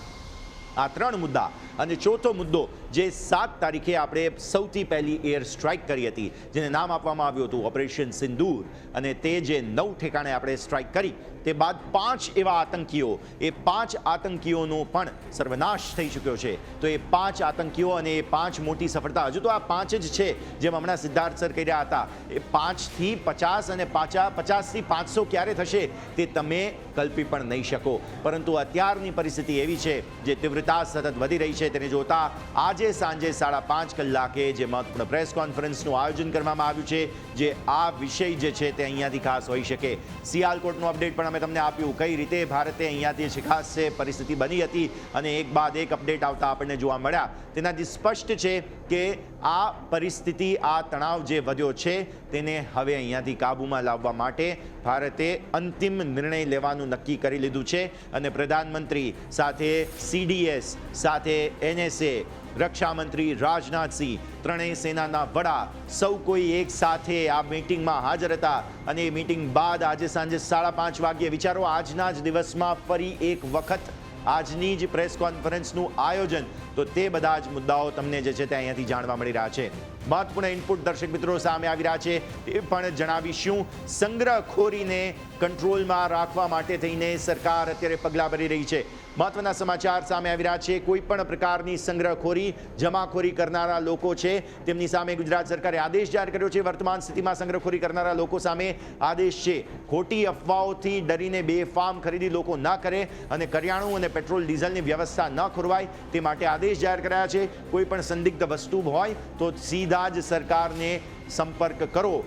આ 3 મુદ્દા. અને ચોથો મુદ્દો જે 7 તારીખે આપણે સૌથી પહેલી એર સ્ટ્રાઇક કરી હતી, જેને નામ આપવામાં આવ્યું હતું ઓપરેશન સિંદૂર, અને તે જે 9 ઠેકાણે આપણે સ્ટ્રાઇક કરી, તે બાદ 5 એવા આતંકીઓ, એ 5 આતંકીઓનો પણ સર્વનાશ થઈ ચૂક્યો છે. તો એ 5 આતંકીઓ અને એ 5 મોટી સફળતા, હજુ તો આ 5 જ છે, જેમ હમણાં સિદ્ધાર્થ સર કહી રહ્યા હતા, એ 5 થી 50 અને 50 થી 500 ક્યારે થશે તે તમે કલ્પી પણ નહીં શકો. પરંતુ અત્યારની પરિસ્થિતિ એવી છે, જે તીવ્રતા સતત વધી રહી છે, તેને જોતા આજે સાંજે 5:30 કલાકે જે મહત્વપૂર્ણ પ્રેસ કોન્ફરન્સનું આયોજન કરવામાં આવ્યું છે, જે આ વિષય જે છે તે અહીંયાથી ખાસ હોઈ શકે. સિયાલકોટનું અપડેટ પણ અમે તમને આપ્યું, કઈ રીતે ભારતે અહીંયાથી જે ખાસ છે પરિસ્થિતિ બની હતી, અને એક બાદ એક અપડેટ આવતા આપણને જોવા મળ્યા. તેનાથી સ્પષ્ટ છે કે આ પરિસ્થિતિ, આ તણાવ જે વધ્યો છે તેને હવે અહીંયાથી કાબૂમાં લાવવા માટે ભારતે અંતિમ નિર્ણય લેવાનું નક્કી કરી લીધું છે. અને પ્રધાનમંત્રી સાથે CDS સાથે NSA, રક્ષામંત્રી રાજનાથસિંહ, ત્રણેય સેનાના વડા, સૌ કોઈ એક સાથે આ મીટિંગમાં હાજર હતા. અને એ મીટિંગ બાદ આજે સાંજે 5:30 વાગ્યે, વિચારો આજના જ દિવસમાં ફરી એક વખત આજની જ પ્રેસ કોન્ફરન્સનું આયોજન, તો તે બધા જ મુદ્દાઓ તમને જે છે તે અહીંયાથી જાણવા મળી રહ્યા છે. મહત્વપૂર્ણ ઇનપુટ દર્શક મિત્રો સામે આવી રહ્યા છે, એ પણ જણાવીશું. સંગ્રહખોરીને કંટ્રોલમાં રાખવા માટે થઈને સરકાર અત્યારે પગલાં ભરી રહી છે. મહત્વના સમાચાર સામે આવી રહ્યા છે. કોઈ પણ પ્રકારની સંગ્રહખોરી, જમાખોરી કરનારા લોકો છે તેમની સામે ગુજરાત સરકારે આદેશ જાહેર કર્યો છે. વર્તમાન સ્થિતિમાં સંગ્રહખોરી કરનારા લોકો સામે આદેશ છે. ખોટી અફવાઓથી ડરીને બેફામ ખરીદી લોકો ન કરે, અને કરિયાણું અને પેટ્રોલ ડીઝલની વ્યવસ્થા ન ખોરવાય તે માટે આદેશ જાહેર કર્યા છે. કોઈ પણ સંદિગ્ધ વસ્તુ હોય તો સીધા જ સરકારને સંપર્ક કરો.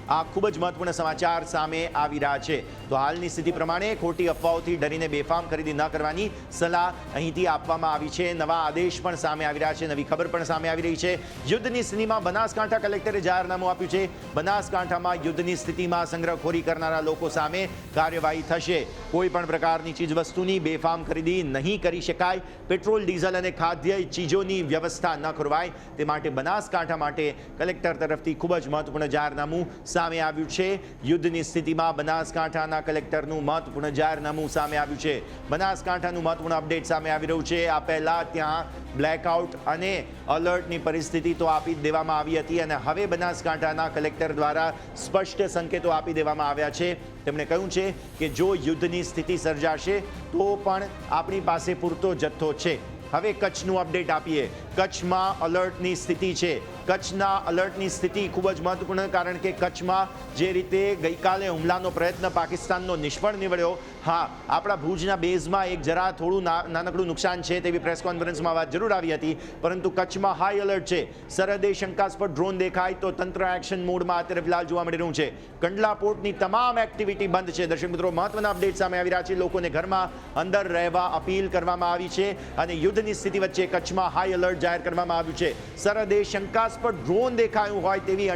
આ ખૂબ જ મહત્વપૂર્ણ સમાચાર સામે આવી રહ્યા છે. તો હાલની સ્થિતિ પ્રમાણે ખોટી અફવાઓથી ડરીને બેફામ ખરીદી ન કરવાની સલાહ અહીંથી આપવામાં આવી છે. નવા આદેશ પણ સામે આવી રહ્યા છે, નવી ખબર પણ સામે આવી રહી છે. યુદ્ધની સ્થિતિમાં બનાસકાંઠા કલેક્ટરે જાહેરનામું આપ્યું છે. બનાસકાંઠામાં યુદ્ધની સ્થિતિમાં સંગ્રહખોરી કરનારા લોકો સામે કાર્યવાહી થશે. કોઈ પણ પ્રકારની ચીજવસ્તુની બેફામ ખરીદી નહીં કરી શકાય. પેટ્રોલ, ડીઝલ અને ખાદ્ય ચીજોની વ્યવસ્થા ન ખોરવાય તે માટે બનાસકાંઠા માટે કલેક્ટર તરફથી ખૂબ જ મહત્વપૂર્ણ જાહેરનામું સામે આવ્યું છે. યુદ્ધની સ્થિતિમાં બનાસકાંઠાના કલેક્ટરનું મહત્વપૂર્ણ જાહેરનામું સામે આવ્યું છે. બનાસકાંઠાનું મહત્વપૂર્ણ અપડેટ સામે આવી રહ્યું છે. આ પહેલા ત્યાં બ્લેકઆઉટ અને અલર્ટની પરિસ્થિતિ તો આપી દેવામાં આવી હતી, અને હવે બનાસકાંઠાના કલેક્ટર દ્વારા સ્પષ્ટ સંકેતો આપી દેવામાં આવ્યા છે. તેમણે કહ્યું છે કે જો યુદ્ધની સ્થિતિ સર્જાશે તો પણ આપણી પાસે પૂરતો જથ્થો છે. હવે કચ્છનું અપડેટ આપીએ. કચ્છમાં અલર્ટની સ્થિતિ છે. કચ્છના અલર્ટની સ્થિતિ ખૂબ જ મહત્વપૂર્ણ, કારણ કે કચ્છમાં જે રીતે ગઈકાલે હુમલાનો પ્રયત્ન પાકિસ્તાનનો નિષ્ફળ નીવડ્યો, હા આપણા ભુજના બેઝમાં એક જરા થોડું નાનકડું નુકસાન છે તેવી પ્રેસ કોન્ફરન્સમાં વાત જરૂર આવી હતી, પરંતુ કચ્છમાં હાઈ એલર્ટ છે. સરહદે શંકાસ્પદ ડ્રોન દેખાય તો તંત્ર એક્શન મોડમાં અત્યારે ફિલહાલ જોવા મળી રહ્યું છે. કંડલા પોર્ટની તમામ એક્ટિવિટી બંધ છે. દર્શક મિત્રો, મહત્વના અપડેટ સામે આવી રહ્યા છે. લોકોને ઘરમાં અંદર રહેવા અપીલ કરવામાં આવી છે અને યુદ્ધની સ્થિતિ વચ્ચે કચ્છમાં હાઈ એલર્ટ જાહેર કરવામાં આવ્યું છે. સરહદે શંકાસ્પદ ડ્રોન દેખાયું હોય તેવી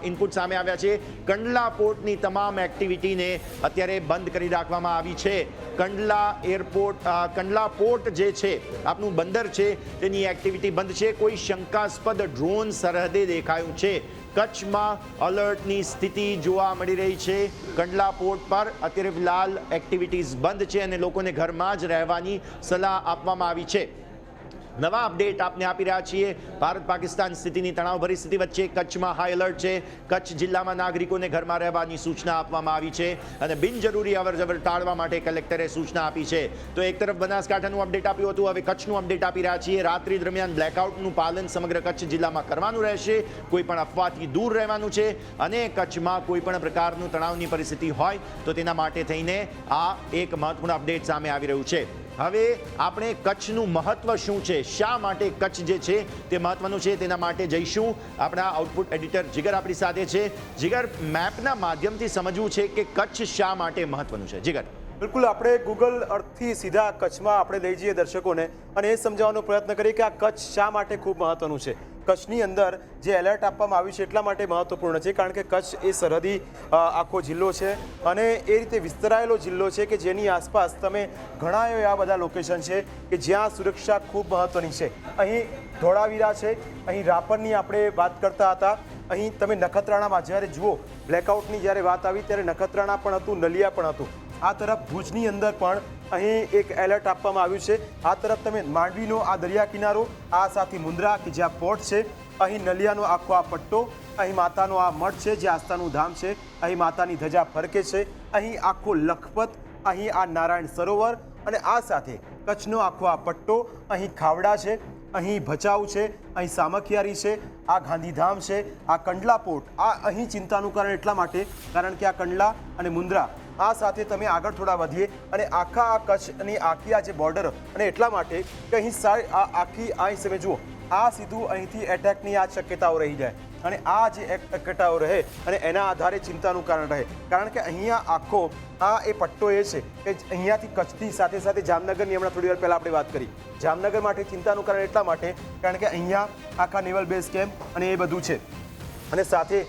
ઇનપુટ સામે આવ્યા છે. કંડલા પોર્ટની તમામ એક્ટિવિટીને અત્યારે બંધ કરી રાખવામાં આવી છે. કંડલા એરપોર્ટ, કંડલા પોર્ટ જે છે આપનું બંદર છે તેની એક્ટિવિટી બંધ છે. કોઈ શંકાસ્પદ ડ્રોન સરહદે દેખાયું છે. કચ્છમાં અલર્ટની સ્થિતિ જોવા મળી રહી છે. કંડલા પોર્ટ પર અત્યારે ફિલહાલ એક્ટિવિટીઝ બંધ છે અને લોકોને ઘરમાં જ રહેવાની સલાહ આપવામાં આવી છે. નવા અપડેટ આપને આપી રહ્યા છીએ. ભારત પાકિસ્તાન સ્થિતિની તણાવભરી સ્થિતિ વચ્ચે કચ્છમાં હાઈ એલર્ટ છે. કચ્છ જિલ્લામાં નાગરિકોને ઘરમાં રહેવાની સૂચના આપવામાં આવી છે અને બિનજરૂરી અવરજવર ટાળવા માટે કલેક્ટરે સૂચના આપી છે. તો એક તરફ બનાસકાંઠાનું અપડેટ આપ્યું હતું, હવે કચ્છનું અપડેટ આપી રહ્યા છીએ. રાત્રિ દરમિયાન બ્લેકઆઉટનું પાલન સમગ્ર કચ્છ જિલ્લામાં કરવાનું રહેશે. કોઈ પણ અફવાથી દૂર રહેવાનું છે અને કચ્છમાં કોઈ પણ પ્રકારનું તણાવની પરિસ્થિતિ હોય તો તેના માટે થઈને આ એક મહત્વપૂર્ણ અપડેટ સામે આવી રહ્યું છે. હવે આપણે કચ્છનું મહત્વ શું છે, શા માટે કચ્છ જે છે તે મહત્વનું છે, તેના માટે જઈશું. આપણા આઉટપુટ એડિટર જીગર આપણી સાથે છે. જીગર, મેપના માધ્યમથી સમજવું છે કે કચ્છ શા માટે મહત્વનું છે. જીગર. બિલકુલ, આપણે ગૂગલ અર્થથી સીધા કચ્છમાં આપણે લઈ જઈએ દર્શકોને અને એ સમજાવવાનો પ્રયત્ન કરીએ કે આ કચ્છ શા માટે ખૂબ મહત્વનું છે. કચ્છની અંદર જે એલર્ટ આપવામાં આવ્યું છે એટલા માટે મહત્વપૂર્ણ છે કારણ કે કચ્છ એ સરહદી આખો જિલ્લો છે અને એ રીતે વિસ્તરાયેલો જિલ્લો છે કે જેની આસપાસ તમે ઘણા એવા બધા લોકેશન છે કે જ્યાં સુરક્ષા ખૂબ મહત્વની છે. અહીં ધોળાવીરા છે, અહીં રાપરની આપણે વાત કરતા હતા, અહીં તમે નખત્રાણામાં જ્યારે જુઓ બ્લેકઆઉટની જ્યારે વાત આવી ત્યારે નખત્રાણા પણ હતું, નલિયા પણ હતું. આ તરફ ભુજની અંદર પણ અહીં એક એલર્ટ આપવામાં આવ્યું છે. આ તરફ તમે માંડવીનો આ દરિયા કિનારો, આ સાથે મુન્દ્રા કે જ્યાં પોર્ટ છે, અહીં નલિયાનો આખો આ પટ્ટો, અહીં માતાનો આ મઠ છે જે આસ્થાનું ધામ છે, અહીં માતાની ધજા ફરકે છે, અહીં આખો લખપત, અહીં આ નારાયણ સરોવર અને આ સાથે કચ્છનો આખો આ પટ્ટો, અહીં ખાવડા છે, અહીં ભચાઉ છે, અહીં સામખિયારી છે, આ ગાંધીધામ છે, આ કંડલા પોર્ટ. આ અહીં ચિંતાનું કારણ એટલા માટે કારણ કે આ કંડલા અને મુન્દ્રા આ સાથે તમે આગળ થોડા વધીએ અને આખા આ કચ્છની આખી આ જે બોર્ડર અને એટલા માટે કે અહીં આ આખી આ તમે જુઓ આ સીધું અહીંથી એટેકની આ શક્યતાઓ રહી જાય અને આ જે શક્યતાઓ રહે અને એના આધારે ચિંતાનું કારણ રહે કારણ કે અહીંયા આખો આ એ પટ્ટો એ છે કે અહીંયાથી કચ્છથી સાથે સાથે જામનગરની હમણાં થોડી વાર પહેલાં આપણે વાત કરી. જામનગર માટે ચિંતાનું કારણ એટલા માટે કારણ કે અહીંયા આખા નેવલ બેઝ કેમ્પ અને એ બધું છે અને સાથે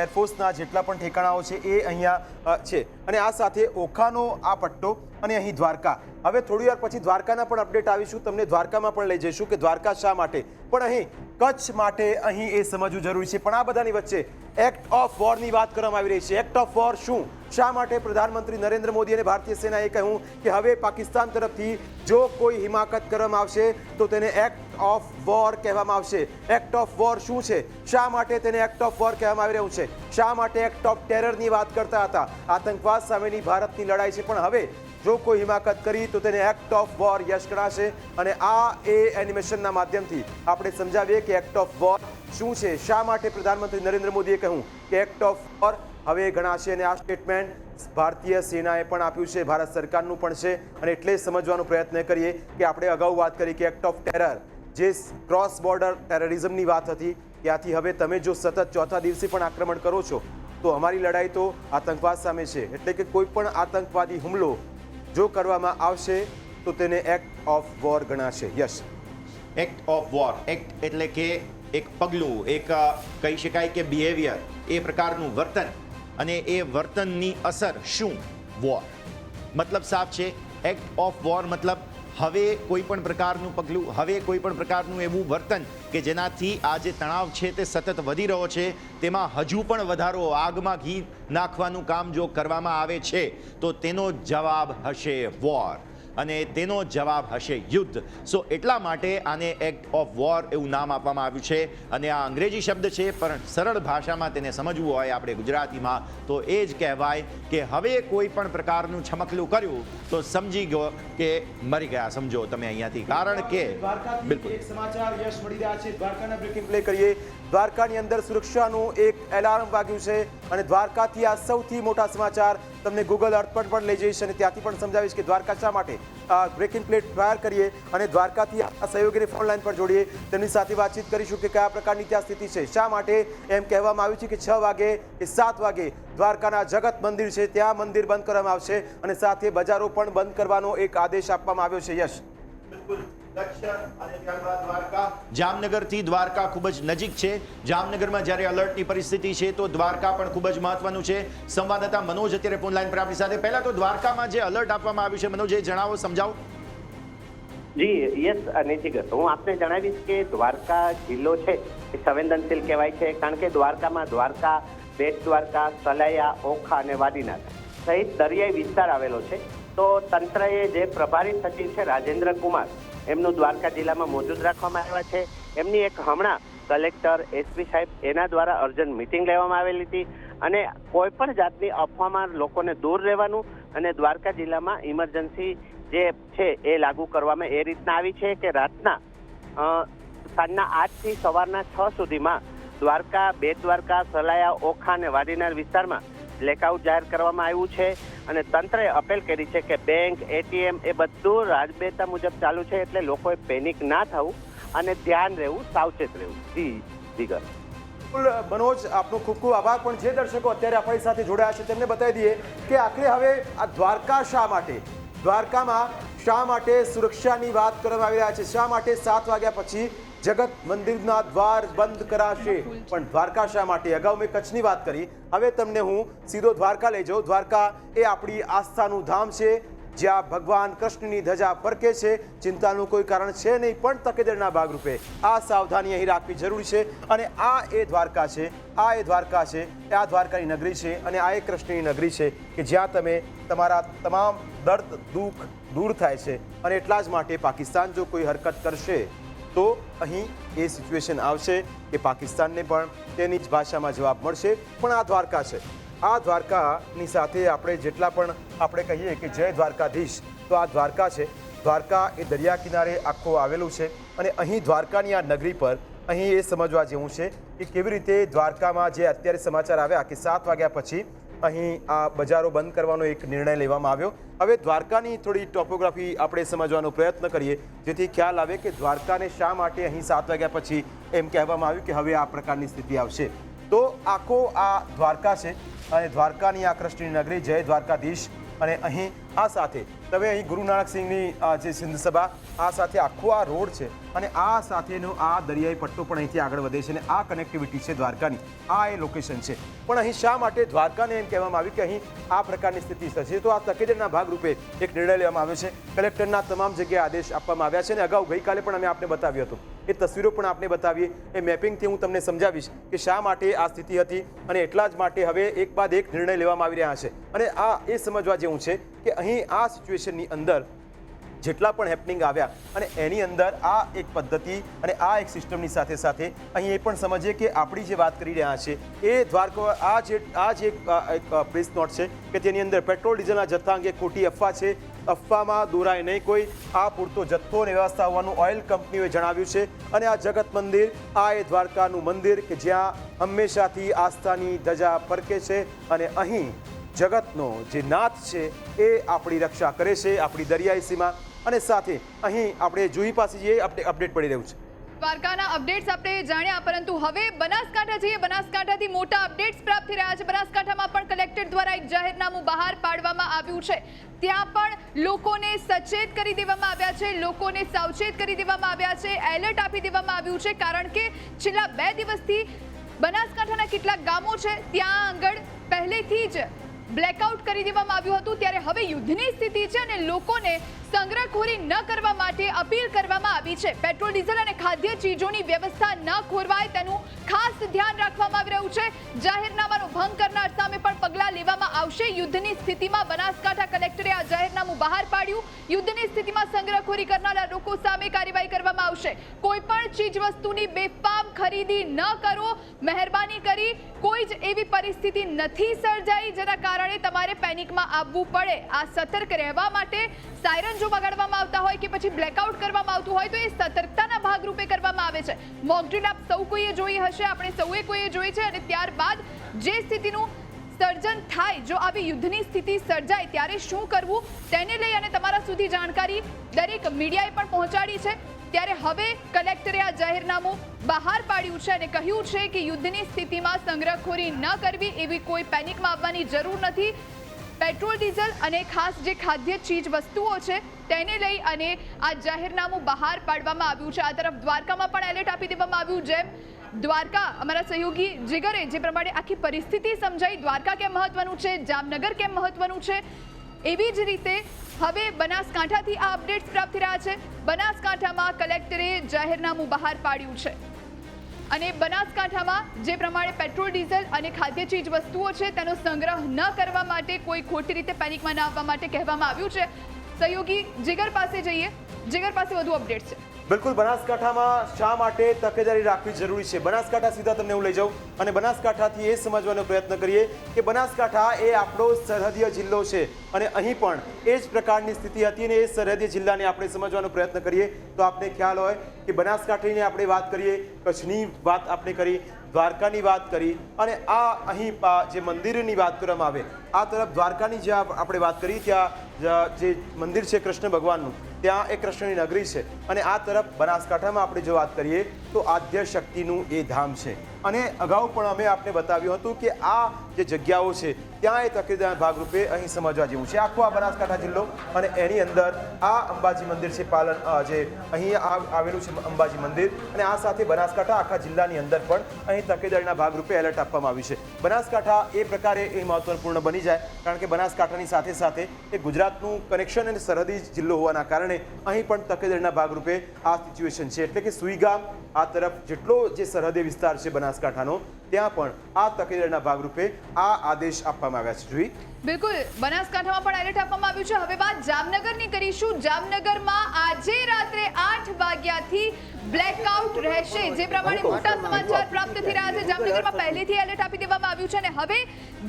એરફોર્સના જેટલા પણ ઠેકાણાઓ છે એ અહીંયા છે અને આ સાથે ઓખાનો આ પટ્ટો અને અહીં દ્વારકા. હવે થોડી વાર પછી દ્વારકાના પણ અપડેટ આવીશું, તમને દ્વારકામાં પણ લઈ જઈશું કે દ્વારકા શા માટે, પણ અહીં કચ્છ માટે અહીં એ સમજવું જરૂરી છે. પણ આ બધાની વચ્ચે એક્ટ ઓફ વોરની વાત કરવામાં આવી રહી છે. એક્ટ ઓફ વોર શું, શા માટે પ્રધાનમંત્રી નરેન્દ્ર મોદી અને ભારતીય સેનાએ કહ્યું કે હવે પાકિસ્તાન તરફથી જો કોઈ હિમાકત કરવામાં આવશે તો તેને એક્ટ ઓફ વોર કહેવામાં આવશે. એક્ટ ઓફ વોર શું છે, શા માટે તેને એક્ટ ઓફ વોર કહેવામાં આવી રહ્યું છે, શા માટે એક્ટ ઓફ ટેરરની વાત કરતા હતા. આતંકવાદ સામેની ભારતની લડાઈ છે પણ હવે જો કોઈ હિમાકત કરી તો તેને એક્ટ ઓફ વોર યશ ગણાશે અને આ એ એનિમેશનના માધ્યમથી આપણે સમજાવીએ કે એક્ટ ઓફ વોર શું છે, શા માટે પ્રધાનમંત્રી નરેન્દ્ર મોદીએ કહ્યું કે એક્ટ ઓફ વોર હવે ગણાશે અને આ સ્ટેટમેન્ટ ભારતીય સેનાએ પણ આપ્યું છે, ભારત સરકારનું પણ છે અને એટલે સમજવાનો પ્રયત્ન કરીએ કે આપણે અગાઉ વાત કરી કે એક્ટ ઓફ ટેરર જે ક્રોસ બોર્ડર ટેરરિઝમની વાત હતી ત્યાંથી હવે તમે જો સતત ચોથા દિવસે પણ આક્રમણ કરો છો તો અમારી લડાઈ તો આતંકવાદ સામે છે એટલે કે કોઈ પણ આતંકવાદી હુમલો જો કરવામાં આવશે તો તેને એક્ટ ઓફ વોર ગણાશે. Yes, act of war, act એટલે કે એક પગલું, એક કહી શકાય કે બિહેવિયર, એ પ્રકારનું વર્તન અને એ વર્તનની અસર શું, વોર. મતલબ સાફ છે. એક્ટ ઓફ વોર મતલબ હવે કોઈ પણ પ્રકારનું પગલું, હવે કોઈ પણ પ્રકારનું એવું વર્તન કે જેનાથી આ જે તણાવ છે તે સતત વધી રહ્યો છે તેમાં હજુ પણ વધારો, આગમાં ઘી નાખવાનું કામ જો કરવામાં આવે છે તો તેનો જવાબ હશે વોર. અને તેનો જવાબ હશે યુદ્ધ. સો એટલા માટે આને એક્ટ ઓફ વોર એવું નામ આપવામાં આવ્યું છે. અને આ અંગ્રેજી શબ્દ છે, પણ સરળ ભાષામાં તેને સમજવું હોય આપણે ગુજરાતીમાં તો એ જ કહેવાય કે હવે કોઈ પણ પ્રકારનું છમકલું કર્યું તો સમજી ગયો કે મરી ગયા, સમજો તમે અહીંયાથી. કારણ કે દ્વારકાથી એક સમાચાર યશ મળી રહ્યા છે. દ્વારકાના બ્રેકિંગ પ્લે કરીએ. દ્વારકાની અંદર સુરક્ષાનું એક એલાર્મ વાગ્યું છે અને દ્વારકાથી આ સૌથી મોટા સમાચાર તમને ગૂગલ અર્થ પર પણ લઈ જઈશ અને ત્યાંથી પણ સમજાવીશ કે દ્વારકા શા માટે. બ્રેકિંગ પ્લેટ ફાયર કરીએ અને દ્વારકાથી આ સહયોગીને ફોન લાઈન પર જોડીએ, તેમની સાથે વાતચીત કરીશું કે કયા પ્રકારની ત્યાં સ્થિતિ છે, શા માટે એમ કહેવામાં આવ્યું છે કે 6 વાગે કે 7 વાગે દ્વારકાના જગત મંદિર છે ત્યાં મંદિર બંધ કરવામાં આવશે અને સાથે બજારો પણ બંધ કરવાનો એક આદેશ આપવામાં આવ્યો છે. યશ, બિલકુલ. જામનગરથી દ્વારકા ખૂબ જ નજીક છે. જામનગરમાં જ્યારે અલર્ટની પરિસ્થિતિ છે તો દ્વારકા પણ ખૂબ જ મહત્વનું છે. સંવાદદાતા મનોજ અત્યારે ફોન લાઈન પર આપણી સાથે. પહેલા તો દ્વારકામાં જે અલર્ટ આપવામાં આવ્યું છે મનોજ, એ જણાવો, સમજાવો. જી યસ નીતિગત, હું આપને જણાવીશ કે દ્વારકા જિલ્લો છે એ સંવેદનશીલ કહેવાય છે, કારણ કે દ્વારકામાં દ્વારકા, બેટ દ્વારકા, સલાયા, ઓખા અને વાડીનાથ સહિત દરિયાઈ વિસ્તાર આવેલો છે. તો તંત્રએ જે પ્રભારી સચિવ છે રાજેન્દ્ર કુમાર, એમનું દ્વારકા જિલ્લામાં મોજૂદ રાખવામાં આવ્યા છે. એમની એક હમણાં કલેક્ટર, એસપી સાહેબ એના દ્વારા અર્જન્ટ મિટિંગ લેવામાં આવેલી હતી અને કોઈ પણ જાતની અફવામાં લોકોને દૂર રહેવાનું અને દ્વારકા જિલ્લામાં ઇમરજન્સી જે છે એ લાગુ કરવામાં એ રીતના આવી છે કે રાતના સાંજના 8 થી સવારના 6 સુધીમાં દ્વારકા, બેટ દ્વારકા, સલાયા, ઓખા અને વાડીનાર વિસ્તારમાં બ્લેકઆઉટ જાહેર કરવામાં આવ્યું છે અને તંત્રએ અપીલ કરી છે કે બેંક, એટીએમ એ બધું રાજબેતા મુજબ ચાલુ છે, એટલે લોકોએ પેનિક ના થવું અને ધ્યાન રહેવું, સાવચેત રહેવું. જી જીગર. મનોજ, આપનો ખૂબ ખૂબ આભાર. પણ જે દર્શકો અત્યારે આપણી સાથે જોડાયા છે તેમને બતાવી દઈએ કે આખરે હવે આ દ્વારકા શા માટે, દ્વારકામાં શા માટે સુરક્ષાની વાત કરવામાં આવી રહ્યા છે, શા માટે 7 વાગ્યા પછી જગત મંદિરના દ્વાર બંધ કરાશે, પણ દ્વારકા શા માટે? અગાઉ મેં કચ્છની વાત કરી, હવે તમને હું સીધો દ્વારકા લઈ જાઉં. દ્વારકા એ આપણી આસ્થાનું ધામ છે જ્યાં ભગવાન કૃષ્ણની ધજા ફરકે છે. ચિંતાનું કોઈ કારણ છે નહીં, પણ તકેદારીના ભાગરૂપે આ સાવધાની અહીં રાખવી જરૂરી છે. અને આ એ દ્વારકા છે, આ એ દ્વારકા છે, આ દ્વારકાની નગરી છે અને આ એ કૃષ્ણની નગરી છે કે જ્યાં તમે તમારા તમામ દર્દ દુઃખ દૂર થાય છે. અને એટલા જ માટે પાકિસ્તાન જો કોઈ હરકત કરશે તો અહીં એ સિચ્યુએશન આવશે કે પાકિસ્તાનને પણ તેની જ ભાષામાં જવાબ મળશે. પણ આ દ્વારકા છે, આ દ્વારકાની સાથે આપણે જેટલા પણ આપણે કહીએ કે જય દ્વારકાધીશ, તો આ દ્વારકા છે. દ્વારકા એ દરિયા કિનારે આખું આવેલું છે અને અહીં દ્વારકાની આ નગરી પર અહીં એ સમજવા જેવું છે કે કેવી રીતે દ્વારકામાં જે અત્યારે સમાચાર આવ્યા કે 7 વાગ્યા પછી અહીં આ બજારો બંધ કરવાનો એક નિર્ણય લેવામાં આવ્યો. હવે દ્વારકાની થોડી ટોપોગ્રાફી આપણે સમજવાનો પ્રયત્ન કરીએ જેથી ખ્યાલ આવે કે દ્વારકાને શા માટે અહીં 7 વાગ્યા પછી એમ કહેવામાં આવ્યું કે હવે આ પ્રકારની સ્થિતિ આવશે. તો આખો આ દ્વારકા છે અને દ્વારકાની આ કૃષ્ણની નગરી જય દ્વારકાધીશ. અને અહીં આ સાથે તમે અહીં ગુરુ નાનક સિંહની જે સિંધ સભા, આ સાથે આખો આ રોડ છે અને આ સાથેનો આ દરિયાઈ પટ્ટો પણ અહીંથી આગળ વધે છે અને આ કનેક્ટિવિટી છે દ્વારકાની, આ એ લોકેશન છે. પણ અહીં શા માટે દ્વારકાને એમ કહેવામાં આવ્યું કે અહીં આ પ્રકારની સ્થિતિ થશે? તો આ તકેદારીના ભાગરૂપે એક નિર્ણય લેવામાં આવ્યો છે. કલેક્ટરના તમામ જગ્યાએ આદેશ આપવામાં આવ્યા છે અને અગાઉ ગઈકાલે પણ અમે આપને બતાવ્યું હતું, એ તસવીરો પણ આપને બતાવીએ, એ મેપિંગથી હું તમને સમજાવીશ કે શા માટે આ સ્થિતિ હતી અને એટલા જ માટે હવે એક બાદ એક નિર્ણય લેવામાં આવી રહ્યા છે. અને આ એ સમજવા જેવું છે કે અહીં આ સિચ્યુએશનની અંદર જેટલા પણ હેપનિંગ આવ્યા અને એની અંદર આ એક પદ્ધતિ અને આ એક સિસ્ટમની સાથે સાથે અહીં એ પણ સમજીએ કે આપણી જે વાત કરી રહ્યા છે એ દ્વારકા આ જે એક પ્રેસ નોટ છે કે તેની અંદર પેટ્રોલ ડીઝલના જથ્થા અંગે ખોટી અફવા છે, અફવામાં દોરાય નહીં કોઈ, આ પૂરતો જથ્થો અને વ્યવસ્થા હોવાનું ઓઇલ કંપનીઓએ જણાવ્યું છે. અને આ જગત મંદિર, આ એ દ્વારકાનું મંદિર કે જ્યાં હંમેશાથી આસ્થાની ધજા ફરકે છે અને અહીં જગતનો જે નાથ છે એ આપણી રક્ષા કરે છે, આપણી દરિયાઈ સીમા. અને સાથે અહીં આપણે જુહી પાસે જઈએ, અપડેટ પડી રહ્યું છે. દ્વારકાના અપડેટ્સ આપણે જાણ્યા, પરંતુ હવે બનાસકાંઠા જઈએ. બનાસકાંઠાથી મોટા અપડેટ્સ પ્રાપ્ત થઈ રહ્યા છે. બનાસકાંઠામાં પણ કલેક્ટર દ્વારા એક જાહેરનામું બહાર પાડવામાં આવ્યું છે. ત્યાં પણ લોકોને સચેત કરી દેવામાં આવ્યા છે, લોકોને સાવચેત કરી દેવામાં આવ્યા છે, એલર્ટ આપી દેવામાં આવ્યું છે. કારણ કે છેલ્લા 2 દિવસથી બનાસકાંઠાના કેટલાક ગામો છે ત્યાં આગળ પહેલેથી જ બ્લેકઆઉટ કરી દેવામાં આવ્યું હતું, ત્યારે હવે યુદ્ધની સ્થિતિ છે અને લોકોને સંગ્રહખોરી ન કરવા માટે અપીલ કરવામાં આવી છે. પેટ્રોલ, ડીઝલ અને ખાદ્ય ચીજોની વ્યવસ્થા ન ખોરવાય તેનું ખાસ ધ્યાન રાખવામાં આવી રહ્યું છે. જાહેરનામાનો ભંગ કરનાર સામે પણ પગલાં લેવામાં આવશે. યુદ્ધની સ્થિતિમાં બનાસકાંઠા કલેક્ટરે આ જાહેરનામું બહાર પાડ્યું. પાડ્યું. યુદ્ધની સ્થિતિમાં સંગ્રહખોરી કરનારા લોકો સામે કાર્યવાહી કરવામાં આવશે. કોઈ પણ ચીજ વસ્તુની બેફામ ખરીદી ન કરો. મહેરબાની કરી કોઈ જ એવી પરિસ્થિતિ નથી સર્જાઈ જેના કારણે તમારે પેનિકમાં આવવું પડે. આ સતર્ક રહેવા માટે સાયરન જો વગાડવામાં આવતા હોય કે પછી બ્લેકઆઉટ કરવામાં આવતું હોય તો એ સતર્કતાના ભાગરૂપે કરવામાં આવે છે. મોક ડ્રીલ આપ સૌ કોઈએ જોઈ હશે, આપણે સૌએ કોઈએ જોઈ છે, અને ત્યારબાદ જે સ્થિતિનું સર્જન થાય, જો આવી યુદ્ધની સ્થિતિ સર્જાય ત્યારે શું કરવું તેને લઈ અને તમારા સુધી જાણકારી દરેક મીડિયાએ પણ પહોંચાડી છે. ત્યારે હવે કલેક્ટરે આ જાહેરનામું બહાર પાડ્યું છે અને કહ્યું છે કે યુદ્ધની સ્થિતિમાં સંગ્રહખોરી ન કરવી, એવી કોઈ પેનિકમાં આવવાની જરૂર નથી. પેટ્રોલ, ડીઝલ અને ખાસ જે ખાદ્ય ચીજ વસ્તુઓ છે તેને લઈ અને આ જાહેરનામું બહાર પાડવામાં આવ્યું છે. આ તરફ દ્વારકામાં પણ એલર્ટ આપી દેવામાં આવ્યું. જેમ દ્વારકા અમારા સહયોગી જીગરે જે પ્રમાણે આખી પરિસ્થિતિ સમજાઈ, દ્વારકા કેમ મહત્વનું છે, જામનગર કેમ મહત્વનું છે, એવી જ રીતે હવે બનાસકાંઠાથી આ અપડેટ્સ પ્રાપ્ત થઈ રહ્યા છે. બનાસકાંઠામાં કલેક્ટરે જાહેરનામું બહાર પાડ્યું છે અને બનાસકાંઠામાં જે પ્રમાણે પેટ્રોલ, ડીઝલ અને ખાદ્ય ચીજ વસ્તુઓ છે તેનો સંગ્રહ ન કરવા માટે, કોઈ ખોટી રીતે પેનિકમાં ન આવવા માટે કહેવામાં આવ્યું છે. સહયોગી જીગર પાસે જઈએ. જીગર પાસે વધુ અપડેટ્સ છે. બિલકુલ, બનાસકાંઠામાં શા માટે તકેદારી રાખવી જરૂરી છે? બનાસકાંઠા સીધા તમને હું લઈ જાઉં અને બનાસકાંઠાથી એ સમજવાનો પ્રયત્ન કરીએ કે બનાસકાંઠા એ આપણો સરહદીય જિલ્લો છે અને અહીં પણ એ જ પ્રકારની સ્થિતિ હતી અને એ સરહદીય જિલ્લાને આપણે સમજવાનો પ્રયત્ન કરીએ તો આપને ખ્યાલ હોય કે બનાસકાંઠાની આપણે વાત કરીએ, કચ્છની વાત આપણે કરી, દ્વારકાની વાત કરી અને આ અહીં જે મંદિરની વાત કરવામાં આવે, આ તરફ દ્વારકાની જે આપણે વાત કરી ત્યાં જે મંદિર છે કૃષ્ણ ભગવાનનું, ત્યાં એ કૃષ્ણની નગરી છે અને આ તરફ બનાસકાંઠામાં આપણે જો વાત કરીએ તો આદ્ય શક્તિનું એ ધામ છે. અને અગાઉ પણ અમે આપને બતાવ્યું હતું કે આ જે જગ્યાઓ છે ત્યાં એ તકેદાર ભાગરૂપે અહીં સમજવા જેવું છે. આખો આ બનાસકાંઠા જિલ્લો અને એની અંદર આ અંબાજી મંદિર છે, પાલન જે અહીં આવેલું છે અંબાજી મંદિર, અને આ સાથે બનાસકાંઠા આખા જિલ્લાની અંદર પણ અહીં તકેદારીના ભાગરૂપે એલર્ટ આપવામાં આવ્યું છે. બનાસકાંઠા એ પ્રકારે એ મહત્વપૂર્ણ બની જાય કારણ કે બનાસકાંઠાની સાથે સાથે એ ગુજરાતનું કનેક્શન અને સરહદી જિલ્લો હોવાના કારણે અહીં પણ તકેદારીના ભાગરૂપે આ સિચ્યુએશન છે. એટલે કે સુઈગામ આ તરફ જેટલો જે સરહદી વિસ્તાર છે બનાસકાંઠાનો, ત્યાં પણ આ તકેદારીના ભાગરૂપે આ આદેશ આપવામાં આવ્યા છે. જોઈ બિલકુલ, બનાસકાંઠામાં પણ એલર્ટ આપવામાં આવ્યું છે. હવે વાત જામનગરની કરીશું. જામનગરમાં આજે રાત્રે 8 વાગ્યાથી બ્લેકઆઉટ રહેશે, જે પ્રમાણે મોટા સમાચાર પ્રાપ્ત થઈ રહ્યા છે. જામનગરમાં પહેલેથી એલર્ટ આપી દેવામાં આવ્યું છે અને હવે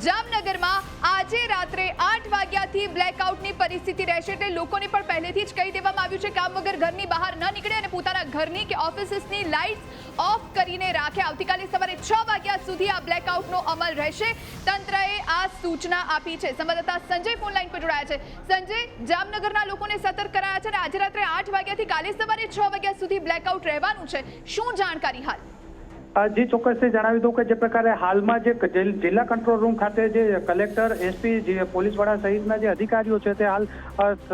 જામનગરમાં આજે રાત્રે 8 વાગ્યાથી બ્લેકઆઉટની પરિસ્થિતિ રહેશે. એટલે લોકોને પણ પહેલેથી જ કહી દેવામાં આવ્યું છે કામ વગર ઘરની બહાર ન નીકળે અને પોતાના ઘરની કે ઓફિસની લાઇટ્સ ઓફ કરીને રાખે. આવતીકાલે સવારે 6 વાગ્યા સુધી આ બ્લેકઆઉટનો અમલ રહેશે. તંત્રએ આ સૂચના આપી છે. સંવાદદાતા સંજય ફોન લાઈન પર જોડાયા છે. સંજય, જામનગરના લોકોને સતર્ક કરાયા છે અને આજે રાત્રે 8 વાગ્યાથી કાલે સવારે 6 વાગ્યા સુધી બ્લેકઆઉટ રહેવાનું છે. શું જાણકારી હાલ? જી ચોક્કસથી જણાવી દઉં કે જે પ્રકારે હાલમાં જે જિલ્લા કંટ્રોલ રૂમ ખાતે જે કલેક્ટર, એસપી, જે પોલીસ વડા સહિતના જે અધિકારીઓ છે તે હાલ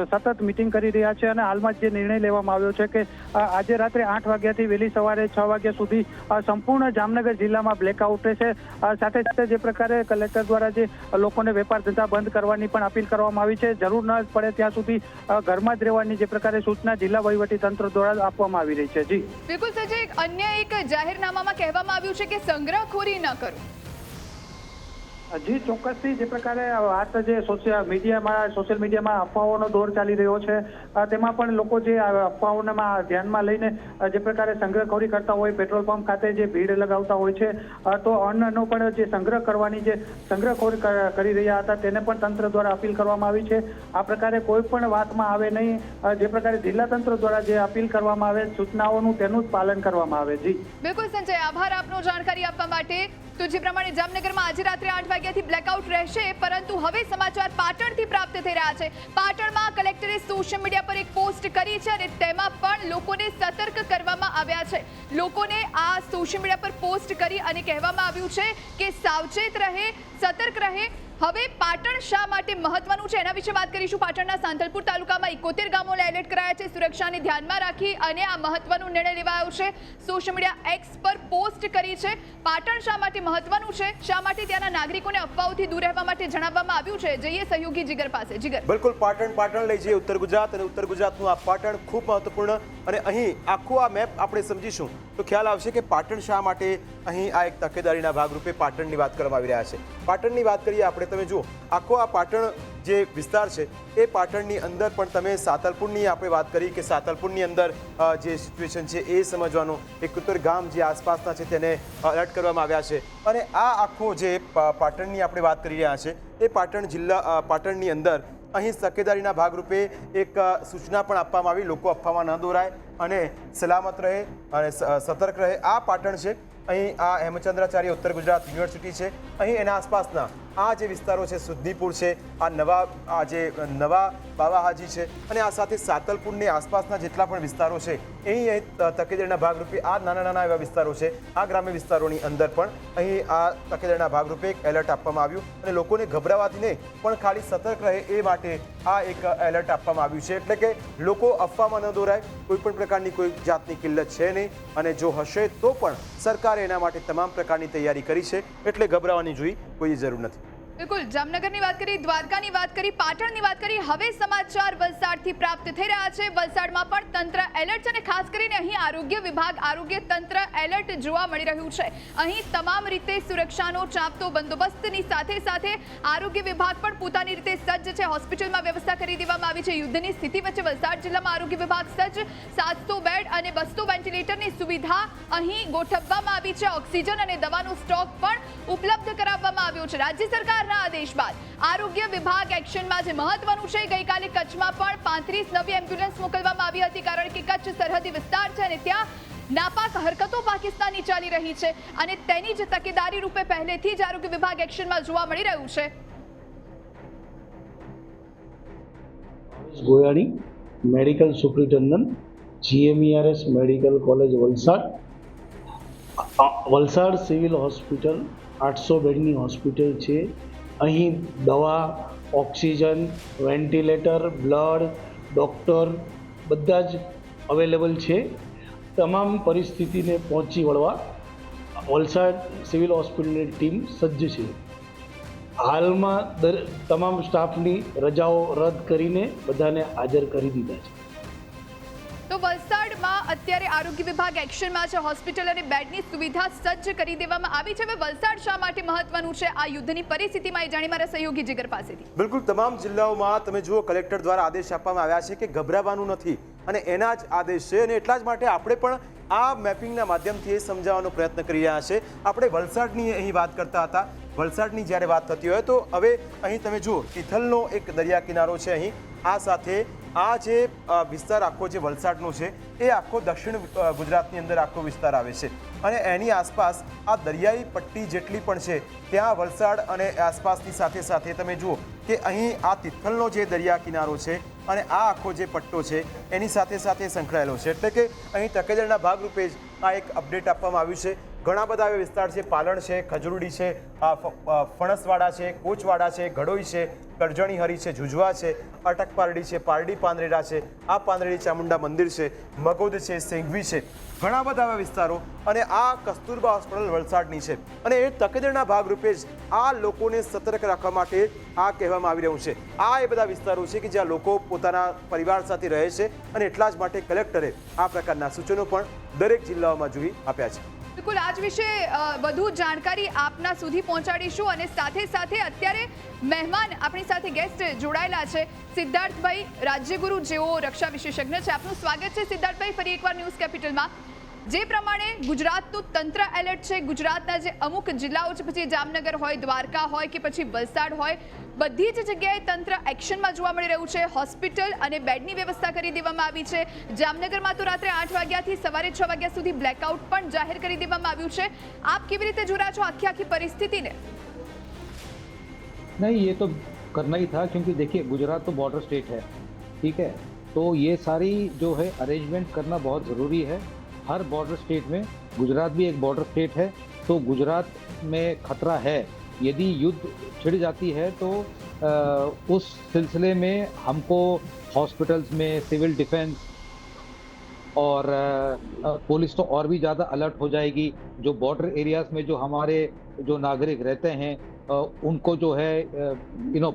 સતત મિટિંગ કરી રહ્યા છે અને હાલમાં જે નિર્ણય લેવામાં આવ્યો છે કે આજે રાત્રે 8 વાગ્યાથી વહેલી સવારે 6 વાગ્યા સુધી સંપૂર્ણ જામનગર જિલ્લામાં બ્લેકઆઉટ રહેશે. સાથે સાથે જે પ્રકારે કલેક્ટર દ્વારા જે લોકોને વેપાર ધંધા બંધ કરવાની પણ અપીલ કરવામાં આવી છે, જરૂર ન પડે ત્યાં સુધી ઘરમાં જ રહેવાની જે પ્રકારે સૂચના જિલ્લા વહીવટી તંત્ર દ્વારા આપવામાં આવી રહી છે. જી બિલકુલ સંજય, અન્ય એક જાહેરનામામાં કહેવામાં આવ્યું છે કે સંગ્રહખોરી ન કરો. જી ચોક્કસથી જે પ્રકારે વાત જે સોશિયલ મીડિયામાં અફવાઓનો દોર ચાલી રહ્યો છે તેમાં પણ લોકો જે અફવાઓને ધ્યાનમાં લઈને જે પ્રકારે સંગ્રહખોરી કરતા હોય, પેટ્રોલ પંપ ખાતે જે ભીડ લગાવતા હોય છે તો અન્નનો પણ જે સંગ્રહ કરવાની જે સંગ્રહખોરી કરી રહ્યા હતા તેને પણ તંત્ર દ્વારા અપીલ કરવામાં આવી છે. આ પ્રકારે કોઈ પણ વાતમાં આવે નહીં. જે પ્રકારે જિલ્લા તંત્ર દ્વારા જે અપીલ કરવામાં આવે સૂચનાઓનું તેનું જ પાલન કરવામાં આવે. જી બિલકુલ સંજય, આભાર આપનો જાણકારી આપવા માટે. તો જે પ્રમાણે જામનગરમાં આજે રાત્રે 8 વાગ્યાથી બ્લેકઆઉટ રહેશે, પરંતુ હવે સમાચાર પાટણથી પ્રાપ્ત થઈ રહ્યા છે. પાટણમાં કલેક્ટરે સોશિયલ મીડિયા પર એક પોસ્ટ કરી છે અને તેમાં પણ લોકોને સતર્ક કરવામાં આવ્યા છે. લોકોને આ સોશિયલ મીડિયા પર પોસ્ટ કરી અને કહેવામાં આવ્યું છે કે સાવચેત રહે, સતર્ક રહે. હવે પાટણ શા માટે મહત્વનું છે એના વિશે વાત કરીશું. પાટણના સાંતલપુર તાલુકામાં 71 ગામોને એલર્ટ કરાયા છે. સુરક્ષાને ધ્યાનમાં રાખી અને આ મહત્વનો નિર્ણય લેવાયો છે. સોશિયલ મીડિયા એક્સ પર પોસ્ટ કરી છે. પાટણ શા માટે મહત્વનું છે, શા માટે ત્યાંના નાગરિકોને અફવાઓથી દૂર રહેવા માટે જણાવવામાં આવ્યું છે, જઈએ સહયોગી જીગર પાસે. જીગર, બિલકુલ, પાટણ લઈ જઈએ ઉત્તર ગુજરાત અને ઉત્તર ગુજરાતનું આ પાટણ ખૂબ મહત્વપૂર્ણ અને અહીં આખું આ મેપ આપણે સમજીશું તો ખ્યાલ આવશે કે પાટણ શા માટે અહીં આ એક તકેદારીના ભાગરૂપે પાટણની વાત કરવામાં આવી રહ્યા છે. પાટણની વાત કરીએ આપણે, તમે જુઓ આખો આ પાટણ જે વિસ્તાર છે એ પાટણની અંદર પણ તમે સાતલપુરની આપણે વાત કરી કે સાતલપુરની અંદર જે સિચ્યુએશન છે એ સમજવાનું, 71 ગામ જે આસપાસના છે તેને એલર્ટ કરવામાં આવ્યા છે. અને આ આખો જે પાટણની આપણે વાત કરી રહ્યા છે એ પાટણની અંદર અહીં તકેદારીના ભાગરૂપે એક સૂચના પણ આપવામાં આવી, લોકો અફવામાં ન દોરાય અને સલામત રહે અને સતર્ક રહે. આ પાટણ છે, અહીં આ હેમચંદ્રાચાર્ય ઉત્તર ગુજરાત યુનિવર્સિટી છે, અહીં એના આસપાસના આ જે વિસ્તારો છે, સુદ્દીપુર છે, આ જે નવા બાવાહાજી છે અને આ સાથે સાતલપુરની આસપાસના જેટલા પણ વિસ્તારો છે અહીં તકેદારીના ભાગરૂપે આ નાના એવા વિસ્તારો છે, આ ગ્રામ્ય વિસ્તારોની અંદર પણ અહીં આ તકેદારીના ભાગરૂપે એક એલર્ટ આપવામાં આવ્યું અને લોકોને ગભરાવાથી નહીં પણ ખાલી સતર્ક રહે એ માટે આ એક એલર્ટ આપવામાં આવ્યું છે. એટલે કે લોકો અફવામાં ન દોરાય, કોઈ પણ પ્રકારની કોઈ જાતની કિલ્લત છે નહીં અને જો હશે તો પણ સરકારે એના માટે તમામ પ્રકારની તૈયારી કરી છે, એટલે ગભરાવાની જોઈ કોઈ જરૂર નથી. બિલકુલ, જામનગરની વાત કરી, દ્વારકાની વાત કરી, પાટણની વાત કરી, હવે સમાચાર વલસાડથી પ્રાપ્ત થઈ રહ્યા છે. વલસાડમાં પણ તંત્ર એલર્ટ છે અને ખાસ કરીને અહીં આરોગ્ય વિભાગ, આરોગ્ય તંત્ર એલર્ટ જોવા મળી રહ્યું છે. અહીં તમામ રીતે સુરક્ષાનો ચાંપતો બંદોબસ્તની સાથે સાથે આરોગ્ય વિભાગ પણ પોતાની રીતે સજ્જ છે. હોસ્પિટલમાં વ્યવસ્થા કરી દેવામાં આવી છે. યુદ્ધની સ્થિતિ વચ્ચે વલસાડ જિલ્લામાં આરોગ્ય વિભાગ સજ્જ, 700 બેડ અને 200 વેન્ટિલેટરની સુવિધા અહીં ગોઠવવામાં આવી છે. ઓક્સિજન અને દવાનો સ્ટોક પણ ઉપલબ્ધ કરાવવામાં આવ્યો છે. રાજ્ય સરકાર આદેશ બાદ આરોગ્ય વિભાગ એક્શનમાં છે. મહત્વનું છે, ગઈકાલે કચ્છમાં પણ 35 નવી એમ્બ્યુલન્સ મોકલવામાં આવી હતી, કારણ કે કચ્છ સરહદી વિસ્તાર છે અને ત્યાં નાપાક હરકતો પાકિસ્તાનની ચાલી રહી છે અને તેની જ તકેદારી રૂપે પહેલેથી જ આરોગ્ય વિભાગ એક્શનમાં જોવા મળી રહ્યું છે. Goyani, medical superintendent, GMERS medical college Valsad. Valsad civil hospital 800 બેડની હોસ્પિટલ છે. અહીં દવા, ઓક્સિજન, વેન્ટિલેટર, બ્લડ, ડૉક્ટર બધા જ અવેલેબલ છે. તમામ પરિસ્થિતિને પહોંચી વળવા વલસાડ સિવિલ હોસ્પિટલની ટીમ સજ્જ છે. હાલમાં તમામ સ્ટાફની રજાઓ રદ કરીને બધાને હાજર કરી દીધા છે. તો વલસાડમાં અત્યારે આરોગ્ય વિભાગ એક્શનમાં છે. હોસ્પિટલ અને બેડની સુવિધા સજ્જ કરી દેવામાં આવી છે. હવે વલસાડ શા માટે મહત્વનું છે આ યુદ્ધની પરિસ્થિતિમાં, એ જાણી મારા સહયોગી જીગર પાસેથી. બિલકુલ, તમામ જિલ્લાઓમાં તમે જુઓ કલેક્ટર દ્વારા આદેશ આપવામાં આવ્યા છે કે ગભરાવાનું નથી અને એના જ આદેશ છે અને એટલા જ માટે આપણે પણ આ મેપિંગના માધ્યમથી એ સમજાવવાનો પ્રયત્ન કરી રહ્યા છે. આપણે વલસાડની અહીં વાત કરતા હતા, વલસાડની જ્યારે વાત થતી હોય તો હવે અહીં તમે જુઓ તિથલનો એક દરિયા કિનારો છે. અહીં આ સાથે આ જે વિસ્તાર આખો જે વલસાડનો છે એ આખો દક્ષિણ ગુજરાતની અંદર આખો વિસ્તાર આવે છે અને એની આસપાસ આ દરિયાઈ પટ્ટી જેટલી પણ છે ત્યાં વલસાડ અને આસપાસની સાથે સાથે તમે જુઓ કે અહીં આ તિથલનો જે દરિયા કિનારો છે અને આ આખો જે પટ્ટો છે એની સાથે સાથે સંકળાયેલો છે. એટલે કે અહીં તકેદારીના ભાગરૂપે જ આ એક અપડેટ આપવામાં આવ્યું છે. ઘણા બધા એવા વિસ્તાર છે, પાલણ છે, ખજુરડી છે, ફણસવાડા છે, કોચવાડા છે, ગડોઈ છે, કરજણી હરી છે, જુજવા છે, અટક પારડી છે, પારડી પાંદરેડા છે, આ પાંદરેડી ચામુંડા મંદિર છે, મગોદ છે, સેંગવી છે, ઘણા બધા એવા વિસ્તારો અને આ કસ્તુરબા હોસ્પિટલ વલસાડની છે અને એ તકેદારીના ભાગરૂપે જ આ લોકોને સતર્ક રાખવા માટે આ કહેવામાં આવી રહ્યું છે. આ એ બધા વિસ્તારો છે કે જ્યાં લોકો પોતાના પરિવાર સાથે રહે છે અને એટલા જ માટે કલેક્ટરે આ પ્રકારના સૂચનો પણ દરેક જિલ્લાઓમાં જોઈ આપ્યા છે. બિલકુલ, આજ વિશે વધુ જાણકારી આપના સુધી પહોંચાડીશું અને સાથે સાથે અત્યારે મહેમાન આપણી સાથે ગેસ્ટ જોડાયેલા છે સિદ્ધાર્થભાઈ રાજ્યગુરુ, જેઓ રક્ષા વિશેષજ્ઞ છે. આપનું સ્વાગત છે સિદ્ધાર્થભાઈ ફરી એકવાર ન્યૂઝ કેપિટલમાં. જે પ્રમાણે ગુજરાતનું તંત્ર એલર્ટ છે, ગુજરાતના જે અમુક જિલ્લાઓ છે, પછી જામનગર હોય, દ્વારકા હોય કે પછી વલસાડ હોય, બધી જ જગ્યાએ તંત્ર એક્શનમાં જોવા મળી રહ્યું છે. હોસ્પિટલ અને બેડની વ્યવસ્થા કરી દેવામાં આવી છે. જામનગરમાં તો રાત્રે 8 વાગ્યાથી સવારે 6 વાગ્યા સુધી બ્લેકઆઉટ પણ જાહેર કરી દેવામાં આવ્યું છે. આપ કેવી રીતે જોઈ રહ્યા છો આખી પરિસ્થિતિને? नहीं, ये तो करना ही था क्योंकि देखिए गुजरात तो बॉर्डर स्टेट है, ठीक है, तो ये सारी जो है अरेंजमेंट करना बहुत ज़रूरी है. हर बॉर्डर स्टेट में गुजरात भी एक बॉर्डर स्टेट है, तो गुजरात में खतरा है. यदि युद्ध छिड़ जाती है तो उस सिलसिले में हमको हॉस्पिटल्स में सिविल डिफेंस और पुलिस तो और भी ज़्यादा अलर्ट हो जाएगी. जो बॉर्डर एरियाज़ में जो हमारे जो नागरिक रहते हैं उनको जो है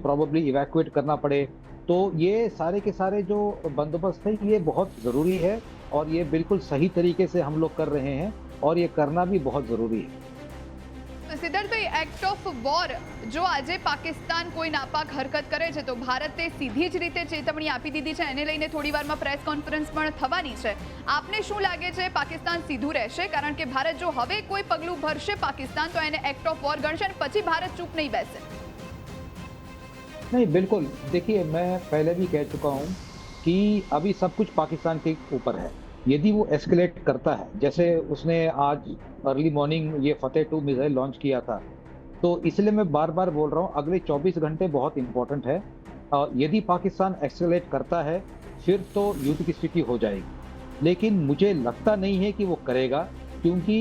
प्रोबेबली इवैक्यूएट करना पड़े, तो ये सारे के सारे जो बंदोबस्त है ये बहुत ज़रूरी है और ये बिल्कुल सही तरीके से हम लोग कर रहे हैं और ये करना भी बहुत ज़रूरी है। સિદ્ધાર્થભાઈ, એક્ટ ઓફ વોર જો આજે પાકિસ્તાન કોઈ નાપાક હરકત કરે છે તો ભારતે સીધી જ રીતે ચેતવણી આપી દીધી છે, એને લઈને થોડી વારમાં પ્રેસ કોન્ફરન્સ પણ થવાની છે. આપને શું લાગે છે, પાકિસ્તાન સીધું રહેશે? કારણ કે ભારત જો હવે કોઈ પગલું ભરશે પાકિસ્તાન તો એને એક્ટ ઓફ वॉर ગણશે અને પછી ભારત ચૂપ नहीं बैसे. नहीं, बिल्कुल. देखिए, मैं पहले भी कह चुका हूँ कि अभी सब कुछ पाकिस्तान के ऊपर है. यदि वो एस्केलेट करता है, जैसे उसने आज अर्ली मॉर्निंग ये फतेह 2 मिसाइल लॉन्च किया था, तो इसलिए मैं बार बार बोल रहा हूँ अगले 24 घंटे बहुत इंपॉर्टेंट है. यदि पाकिस्तान एस्केलेट करता है फिर तो युद्ध की स्थिति हो जाएगी, लेकिन मुझे लगता नहीं है कि वो करेगा, क्योंकि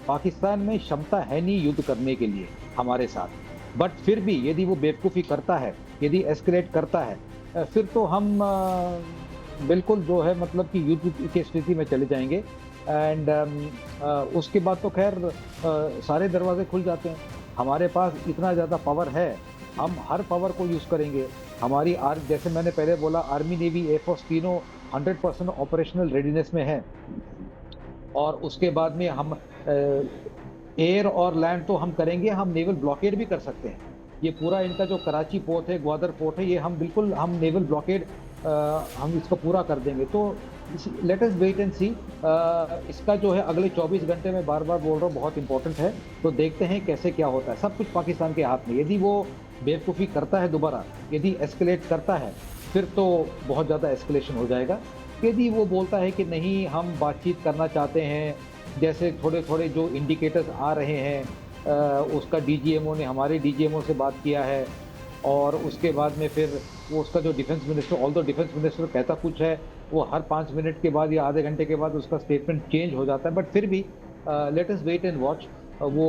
पाकिस्तान में क्षमता है नहीं युद्ध करने के लिए हमारे साथ. बट फिर भी यदि वो बेवकूफ़ी करता है, यदि एस्केलेट करता है, फिर तो हम बिल्कुल जो है मतलब कि युद्ध की स्थिति में चले जाएंगे. एंड उसके बाद तो खैर सारे दरवाजे खुल जाते हैं. हमारे पास इतना ज़्यादा पावर है, हम हर पावर को यूज़ करेंगे. हमारी जैसे मैंने पहले बोला, आर्मी नेवी एयरफोर्स तीनों 100% ऑपरेशनल रेडीनेस में है. और उसके बाद में हम एयर और लैंड तो हम करेंगे, हम नेवल ब्लॉकेड भी कर सकते हैं. ये पूरा इनका जो कराची पोर्ट है, ग्वादर पोर्ट है, ये हम बिल्कुल हम नेवल ब्लॉकेड हम इसको पूरा कर देंगे. तो लेट अस वेट एंड सी. इसका जो है अगले 24 घंटे में बार बार बोल रहा हूँ बहुत इंपॉर्टेंट है. तो देखते हैं कैसे क्या होता है. सब कुछ पाकिस्तान के हाथ में. यदि वो बेवकूफ़ी करता है दोबारा, यदि एस्केलेट करता है, फिर तो बहुत ज़्यादा एस्केलेशन हो जाएगा. यदि वो बोलता है कि नहीं हम बातचीत करना चाहते हैं, जैसे थोड़े थोड़े जो इंडिकेटर्स आ रहे हैं, उसका डीजीएमओ ने हमारे डीजीएमओ से बात किया है, और उसके बाद में फिर वो उसका जो defence minister, all the defence minister कहता कुछ है, वो हर 5 मिनट के बाद या आधे घंटे के बाद उसका स्टेटमेंट चेंज हो जाता है. बट फिर भी let us wait and watch वो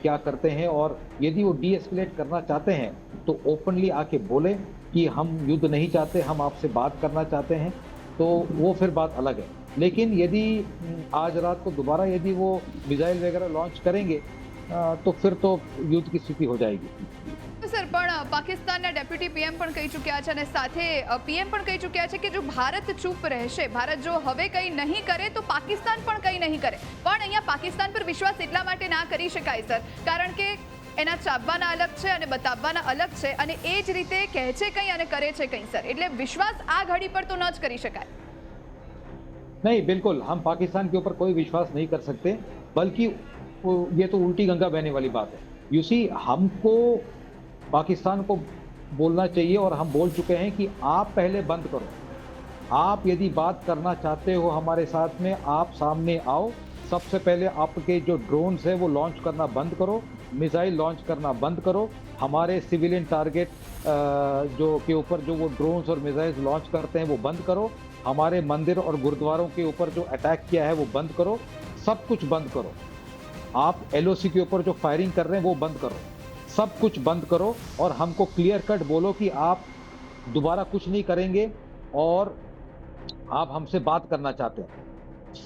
क्या करते हैं. और यदि वो डी एस्केलेट करना चाहते हैं तो ओपनली आके बोले कि हम युद्ध नहीं चाहते, हम आपसे बात करना चाहते हैं, तो वो फिर बात अलग है. लेकिन यदि आज रात को दोबारा यदि वो मिसाइल वगैरह लॉन्च करेंगे तो फिर तो युद्ध की स्थिति हो जाएगी. સર, પણ પાકિસ્તાનના ડેપ્યુટી પીએમ પણ કહી ચૂક્યા છે અને સાથે પીએમ પણ કહી ચૂક્યા છે કે જો ભારત ચૂપ રહેશે, ભારત જો હવે કંઈ નહીં કરે તો પાકિસ્તાન પણ કંઈ નહીં કરે. પણ અહીંયા પાકિસ્તાન પર વિશ્વાસ એટલા માટે ના કરી શકાય સર, કારણ કે એના ચાવવાના અલગ છે અને બતાવવાના અલગ છે, અને એ જ રીતે કહે છે કંઈ અને કરે છે કંઈ સર. એટલે વિશ્વાસ આ ઘડી પર તો ન જ કરી શકાય. नहीं, बिल्कुल हम पाकिस्तान के ऊपर कोई विश्वास नहीं कर सकते, बल्कि ये तो उल्टी गंगा बहने वाली बात है. यू सी, हमको पाकिस्तान को बोलना चाहिए, और हम बोल चुके हैं कि आप पहले बंद करो. आप यदि बात करना चाहते हो हमारे साथ में, आप सामने आओ. सबसे पहले आपके जो ड्रोन्स है वो लॉन्च करना बंद करो, मिसाइल लॉन्च करना बंद करो. हमारे सिविलियन टारगेट जो के ऊपर जो वो ड्रोन्स और मिसाइल्स लॉन्च करते हैं वो बंद करो. हमारे मंदिर और गुरुद्वारों के ऊपर जो अटैक किया है वो बंद करो. सब कुछ बंद करो. आप एलओसी के ऊपर जो फायरिंग कर रहे हैं वो बंद करो. सब कुछ बंद करो और हमको क्लियर कट बोलो कि आप दोबारा कुछ नहीं करेंगे और आप हमसे बात करना चाहते हैं.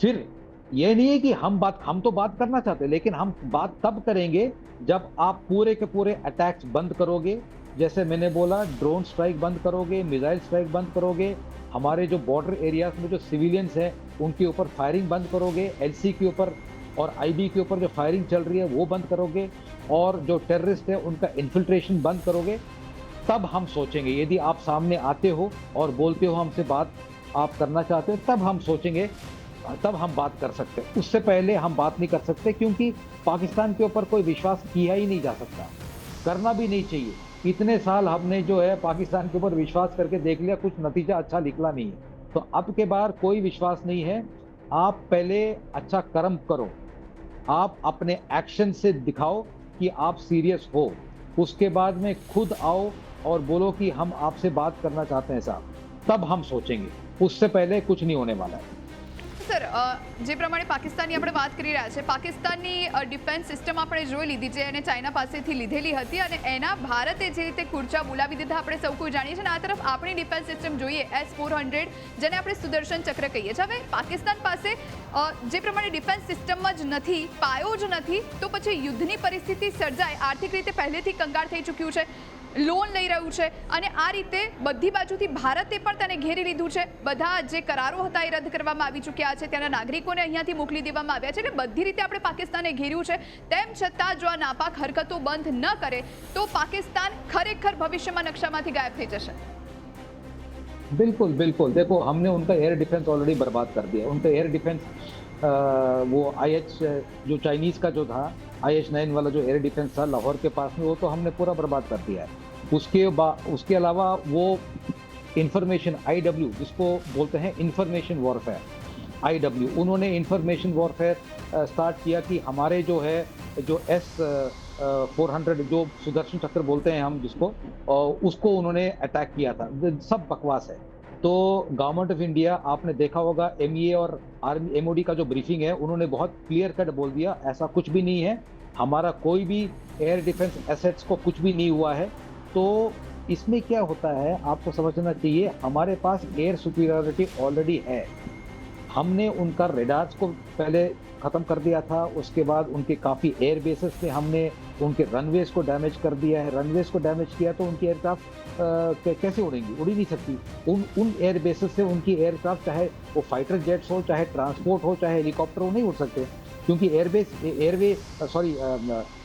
फिर ये नहीं है कि हम तो बात करना चाहते हैं, लेकिन हम बात तब करेंगे जब आप पूरे के पूरे अटैक्स बंद करोगे. जैसे मैंने बोला, ड्रोन स्ट्राइक बंद करोगे, मिसाइल स्ट्राइक बंद करोगे, हमारे जो बॉर्डर एरियाज में जो सिविलियंस हैं उनके ऊपर फायरिंग बंद करोगे, एलसी के ऊपर और आईबी के ऊपर जो फायरिंग चल रही है वो बंद करोगे, और जो टेररिस्ट है उनका इन्फिल्ट्रेशन बंद करोगे. तब हम सोचेंगे. यदि आप सामने आते हो और बोलते हो हमसे बात आप करना चाहते हो, तब हम सोचेंगे, तब हम बात कर सकते हैं. उससे पहले हम बात नहीं कर सकते, क्योंकि पाकिस्तान के ऊपर कोई विश्वास किया ही नहीं जा सकता, करना भी नहीं चाहिए. इतने साल हमने जो है पाकिस्तान के ऊपर विश्वास करके देख लिया, कुछ नतीजा अच्छा निकला नहीं है. तो अब के बार कोई विश्वास नहीं है. आप पहले अच्छा कर्म करो, आप अपने एक्शन से दिखाओ कि आप सीरियस हो. उसके बाद में खुद आओ और बोलो कि हम आपसे बात करना चाहते हैं साहब, तब हम सोचेंगे. उससे पहले कुछ नहीं होने वाला है. સર, જે પ્રમાણે પાકિસ્તાનની આપણે વાત કરી રહ્યા છે, પાકિસ્તાનની ડિફેન્સ સિસ્ટમ આપણે જોઈ લીધી છે અને ચાઇના પાસેથી લીધેલી હતી, અને એના ભારતે જે રીતે ખુરચા બોલાવી દીધા આપણે સૌ કોઈ જાણીએ છીએ. અને આ તરફ આપણી ડિફેન્સ સિસ્ટમ જોઈએ S-400, જેને આપણે સુદર્શન ચક્ર કહીએ છીએ. હવે પાકિસ્તાન પાસે જે પ્રમાણે ડિફેન્સ સિસ્ટમ જ નથી, પાયો જ નથી, તો પછી યુદ્ધની પરિસ્થિતિ સર્જાય. આર્થિક રીતે પહેલેથી કંગાળ થઈ ચૂક્યું છે. લોન લઈ રહ્યું છે અને આ રીતે બધી બાજુથી ભારતે પણ તેને ઘેરી લીધું છે. બધા જે કરારો હતા એ રદ કરવામાં આવી ચૂક્યા છે, ત્યાંના નાગરિકોને અહીંયાથી મોકલી દેવામાં આવ્યા છે. એટલે બધી રીતે આપણે પાકિસ્તાને ઘેર્યું છે. તેમ છતાં જો આ નાપાક હરકતો બંધ ન કરે તો પાकिस्तान खरेखर भविष्य में नक्शा में गायब थी जैसे. बिल्कुल बिल्कुल. देखो, हमने उनका एयर डिफेंस ऑलरेडी बर्बाद कर दिया. उनका एयर डिफेंस वो IH जो चाइनीज का जो था IH-9 वाला जो एयर डिफेंस था लाहौर के पास में, वो तो हमने पूरा बर्बाद कर दिया है. उसके अलावा वो इंफॉर्मेशन IW जिसको बोलते हैं इंफॉर्मेशन वॉरफेयर, IW, उन्होंने इंफॉर्मेशन वॉरफेयर स्टार्ट किया कि हमारे जो है जो S-400 जो सुदर्शन चक्र बोलते हैं हम जिसको, उसको उन्होंने अटैक किया था. सब बकवास है. तो गवर्नमेंट ऑफ इंडिया, आपने देखा होगा MEA और आर्मी MOD का जो ब्रीफिंग है, उन्होंने बहुत क्लियर कट बोल दिया ऐसा कुछ भी नहीं है, हमारा कोई भी एयर डिफेंस एसेट्स को कुछ भी नहीं हुआ है. तो इसमें क्या होता है आपको समझना चाहिए, हमारे पास एयर सुपीरियरिटी ऑलरेडी है. हमने उनका रेडार्स को पहले ख़त्म कर दिया था, उसके बाद उनके काफ़ी एयर बेसेस पे हमने उनके रनवेज को डैमेज कर दिया है. रनवेज को डैमेज किया तो उनकी एयरक्राफ्ट कैसे उड़ेंगी? उड़ ही नहीं सकती. उन एयर बेसेस से उनकी एयरक्राफ्ट, चाहे वो फाइटर जेट्स हो, चाहे ट्रांसपोर्ट हो, चाहे हेलीकॉप्टर हो, नहीं उड़ सकते क्योंकि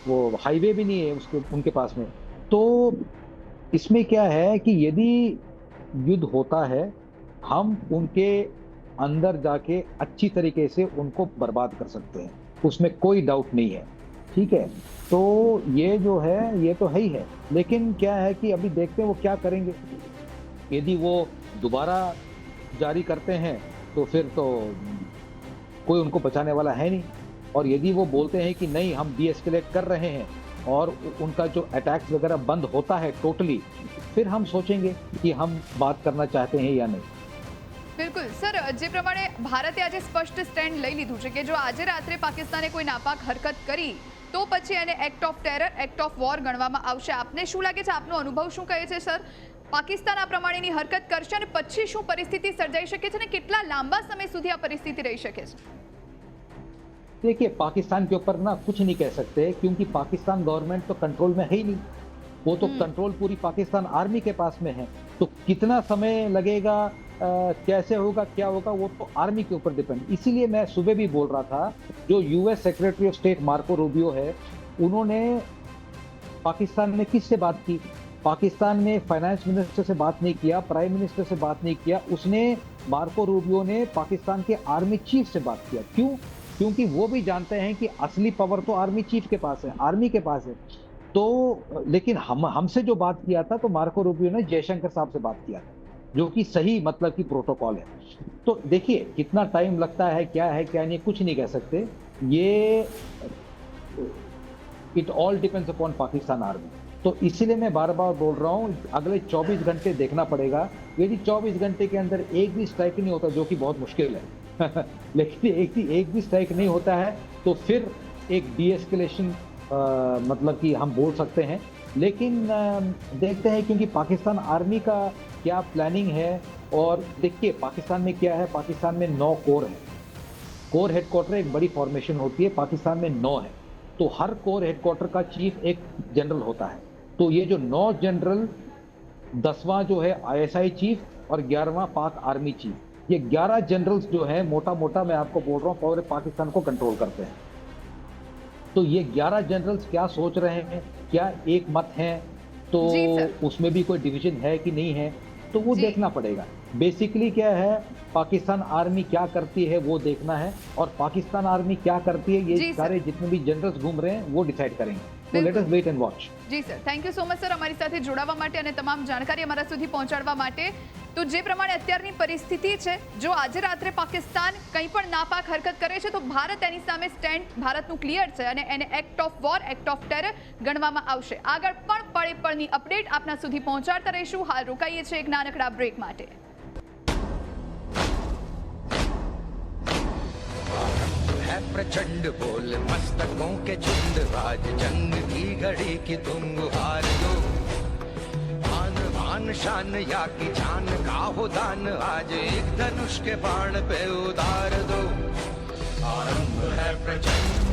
वो हाईवे भी नहीं है उनके पास में. तो इसमें क्या है कि यदि युद्ध होता है, हम उनके अंदर जाके अच्छी तरीके से उनको बर्बाद कर सकते हैं, उसमें कोई डाउट नहीं है. ठीक है, तो ये जो है ये तो है ही है. लेकिन क्या है कि अभी देखते हैं वो क्या करेंगे. यदि वो दोबारा जारी करते हैं तो फिर तो कोई उनको बचाने वाला है नहीं. और यदि वो बोलते हैं कि नहीं हम डीएस्केलेट कर रहे हैं और उनका जो अटैक्स वगैरह बंद होता है टोटली, फिर हम सोचेंगे कि हम बात करना चाहते हैं या नहीं. બિલકુલ સર, જે પ્રમાણે ભારતે આજે સ્પષ્ટ સ્ટેન્ડ લઈ લીધું છે કે જો આજે રાત્રે પાકિસ્તાને કોઈ નાપાક હરકત કરી તો પછી એને act of terror, act of war ગણવામાં આવશે. આપને શું લાગે છે, આપનો અનુભવ શું કહે છે સર? પાકિસ્તાન આ પ્રમાણેની હરકત કરશે અને પછી શું પરિસ્થિતિ સર્જાઈ શકે છે અને કેટલા લાંબા સમય સુધી આ પરિસ્થિતિ રહી શકે છે? देखिए, पाकिस्तान के ऊपर ना कुछ नहीं कह सकते क्योंकि पाकिस्तान गवर्नमेंट तो कंट्रोल में है ही नहीं. वो तो कंट्रोल पूरी पाकिस्तान आर्मी के पास में है. तो कितना समय लगेगा, कैसे होगा, क्या होगा, वो तो आर्मी के ऊपर डिपेंड. इसीलिए मैं सुबह भी बोल रहा था, जो US secretary of state Marco Rubio है, उन्होंने पाकिस्तान में किससे बात की? पाकिस्तान में फाइनेंस मिनिस्टर से बात नहीं किया, प्राइम मिनिस्टर से बात नहीं किया. उसने मार्को रूबियो ने पाकिस्तान के आर्मी चीफ से बात किया. क्यों? क्योंकि वो भी जानते हैं कि असली पावर तो आर्मी चीफ के पास है, आर्मी के पास है. तो लेकिन हमसे जो बात किया था तो मार्को रूबियो ने जयशंकर साहब से बात किया था, जो कि सही मतलब की प्रोटोकॉल है. तो देखिए कितना टाइम लगता है, क्या नहीं, कुछ नहीं कह सकते. ये it all depends upon Pakistan army. तो इसीलिए मैं बार बार बोल रहा हूँ, अगले 24 घंटे देखना पड़ेगा. यदि 24 घंटे के अंदर एक भी स्ट्राइक नहीं होता, जो कि बहुत मुश्किल है लेकिन एक भी स्ट्राइक नहीं होता है तो फिर एक डीएस्केलेशन मतलब कि हम बोल सकते हैं. लेकिन देखते हैं क्योंकि पाकिस्तान आर्मी का क्या प्लानिंग है. और देखिए पाकिस्तान में क्या है, पाकिस्तान में 9 कोर है. कोर हेडक्वार्टर एक बड़ी फॉर्मेशन होती है, पाकिस्तान में 9 है. तो हर कोर हेडक्वार्टर का चीफ एक जनरल होता है. तो ये जो 9 जनरल, 10वां जो है ISI चीफ और 11वां पाक आर्मी चीफ, ये 11 जनरल्स जो है मोटा मोटा मैं आपको बोल रहा हूँ पूरे पाकिस्तान को कंट्रोल करते हैं. तो ये 11 जनरल्स क्या सोच रहे हैं, क्या एक मत हैं, तो उसमें भी कोई डिवीजन है कि नहीं है, तो वो देखना पड़ेगा. बेसिकली क्या है, पाकिस्तान आर्मी क्या करती है वो देखना है, और पाकिस्तान आर्मी क्या करती है ये सारे जितने भी जनरल्स घूम रहे हैं वो डिसाइड करेंगे. तो let us wait and watch. જી sir, thank you so much sir અમારી સાથે જોડાવા માટે અને તમામ જાણકારી અમારા સુધી પહોંચાડવા માટે. તો જે પ્રમાણે અત્યારની પરિસ્થિતિ છે, જો આજે રાત્રે પાકિસ્તાન કંઈ પણ નાપાક હરકત કરે છે તો ભારત એની સામે સ્ટેન્ડ ભારતનું ક્લિયર છે અને એને act of war, act of terror ગણવામાં આવશે. આગળ પણ પળે પળની અપડેટ આપના સુધી પહોંચાડતા રહીશું. હાલ રોકાઈએ છીએ એક નાનકડા બ્રેક માટે. प्रचंड बोल मस्तकों के झुंड, आज जंग की घड़ी की तुम हार दो. आन बान शान या की जान का हो दान, आज एक धनुष के बाण पे उतार दो. आरंभ है प्रचंड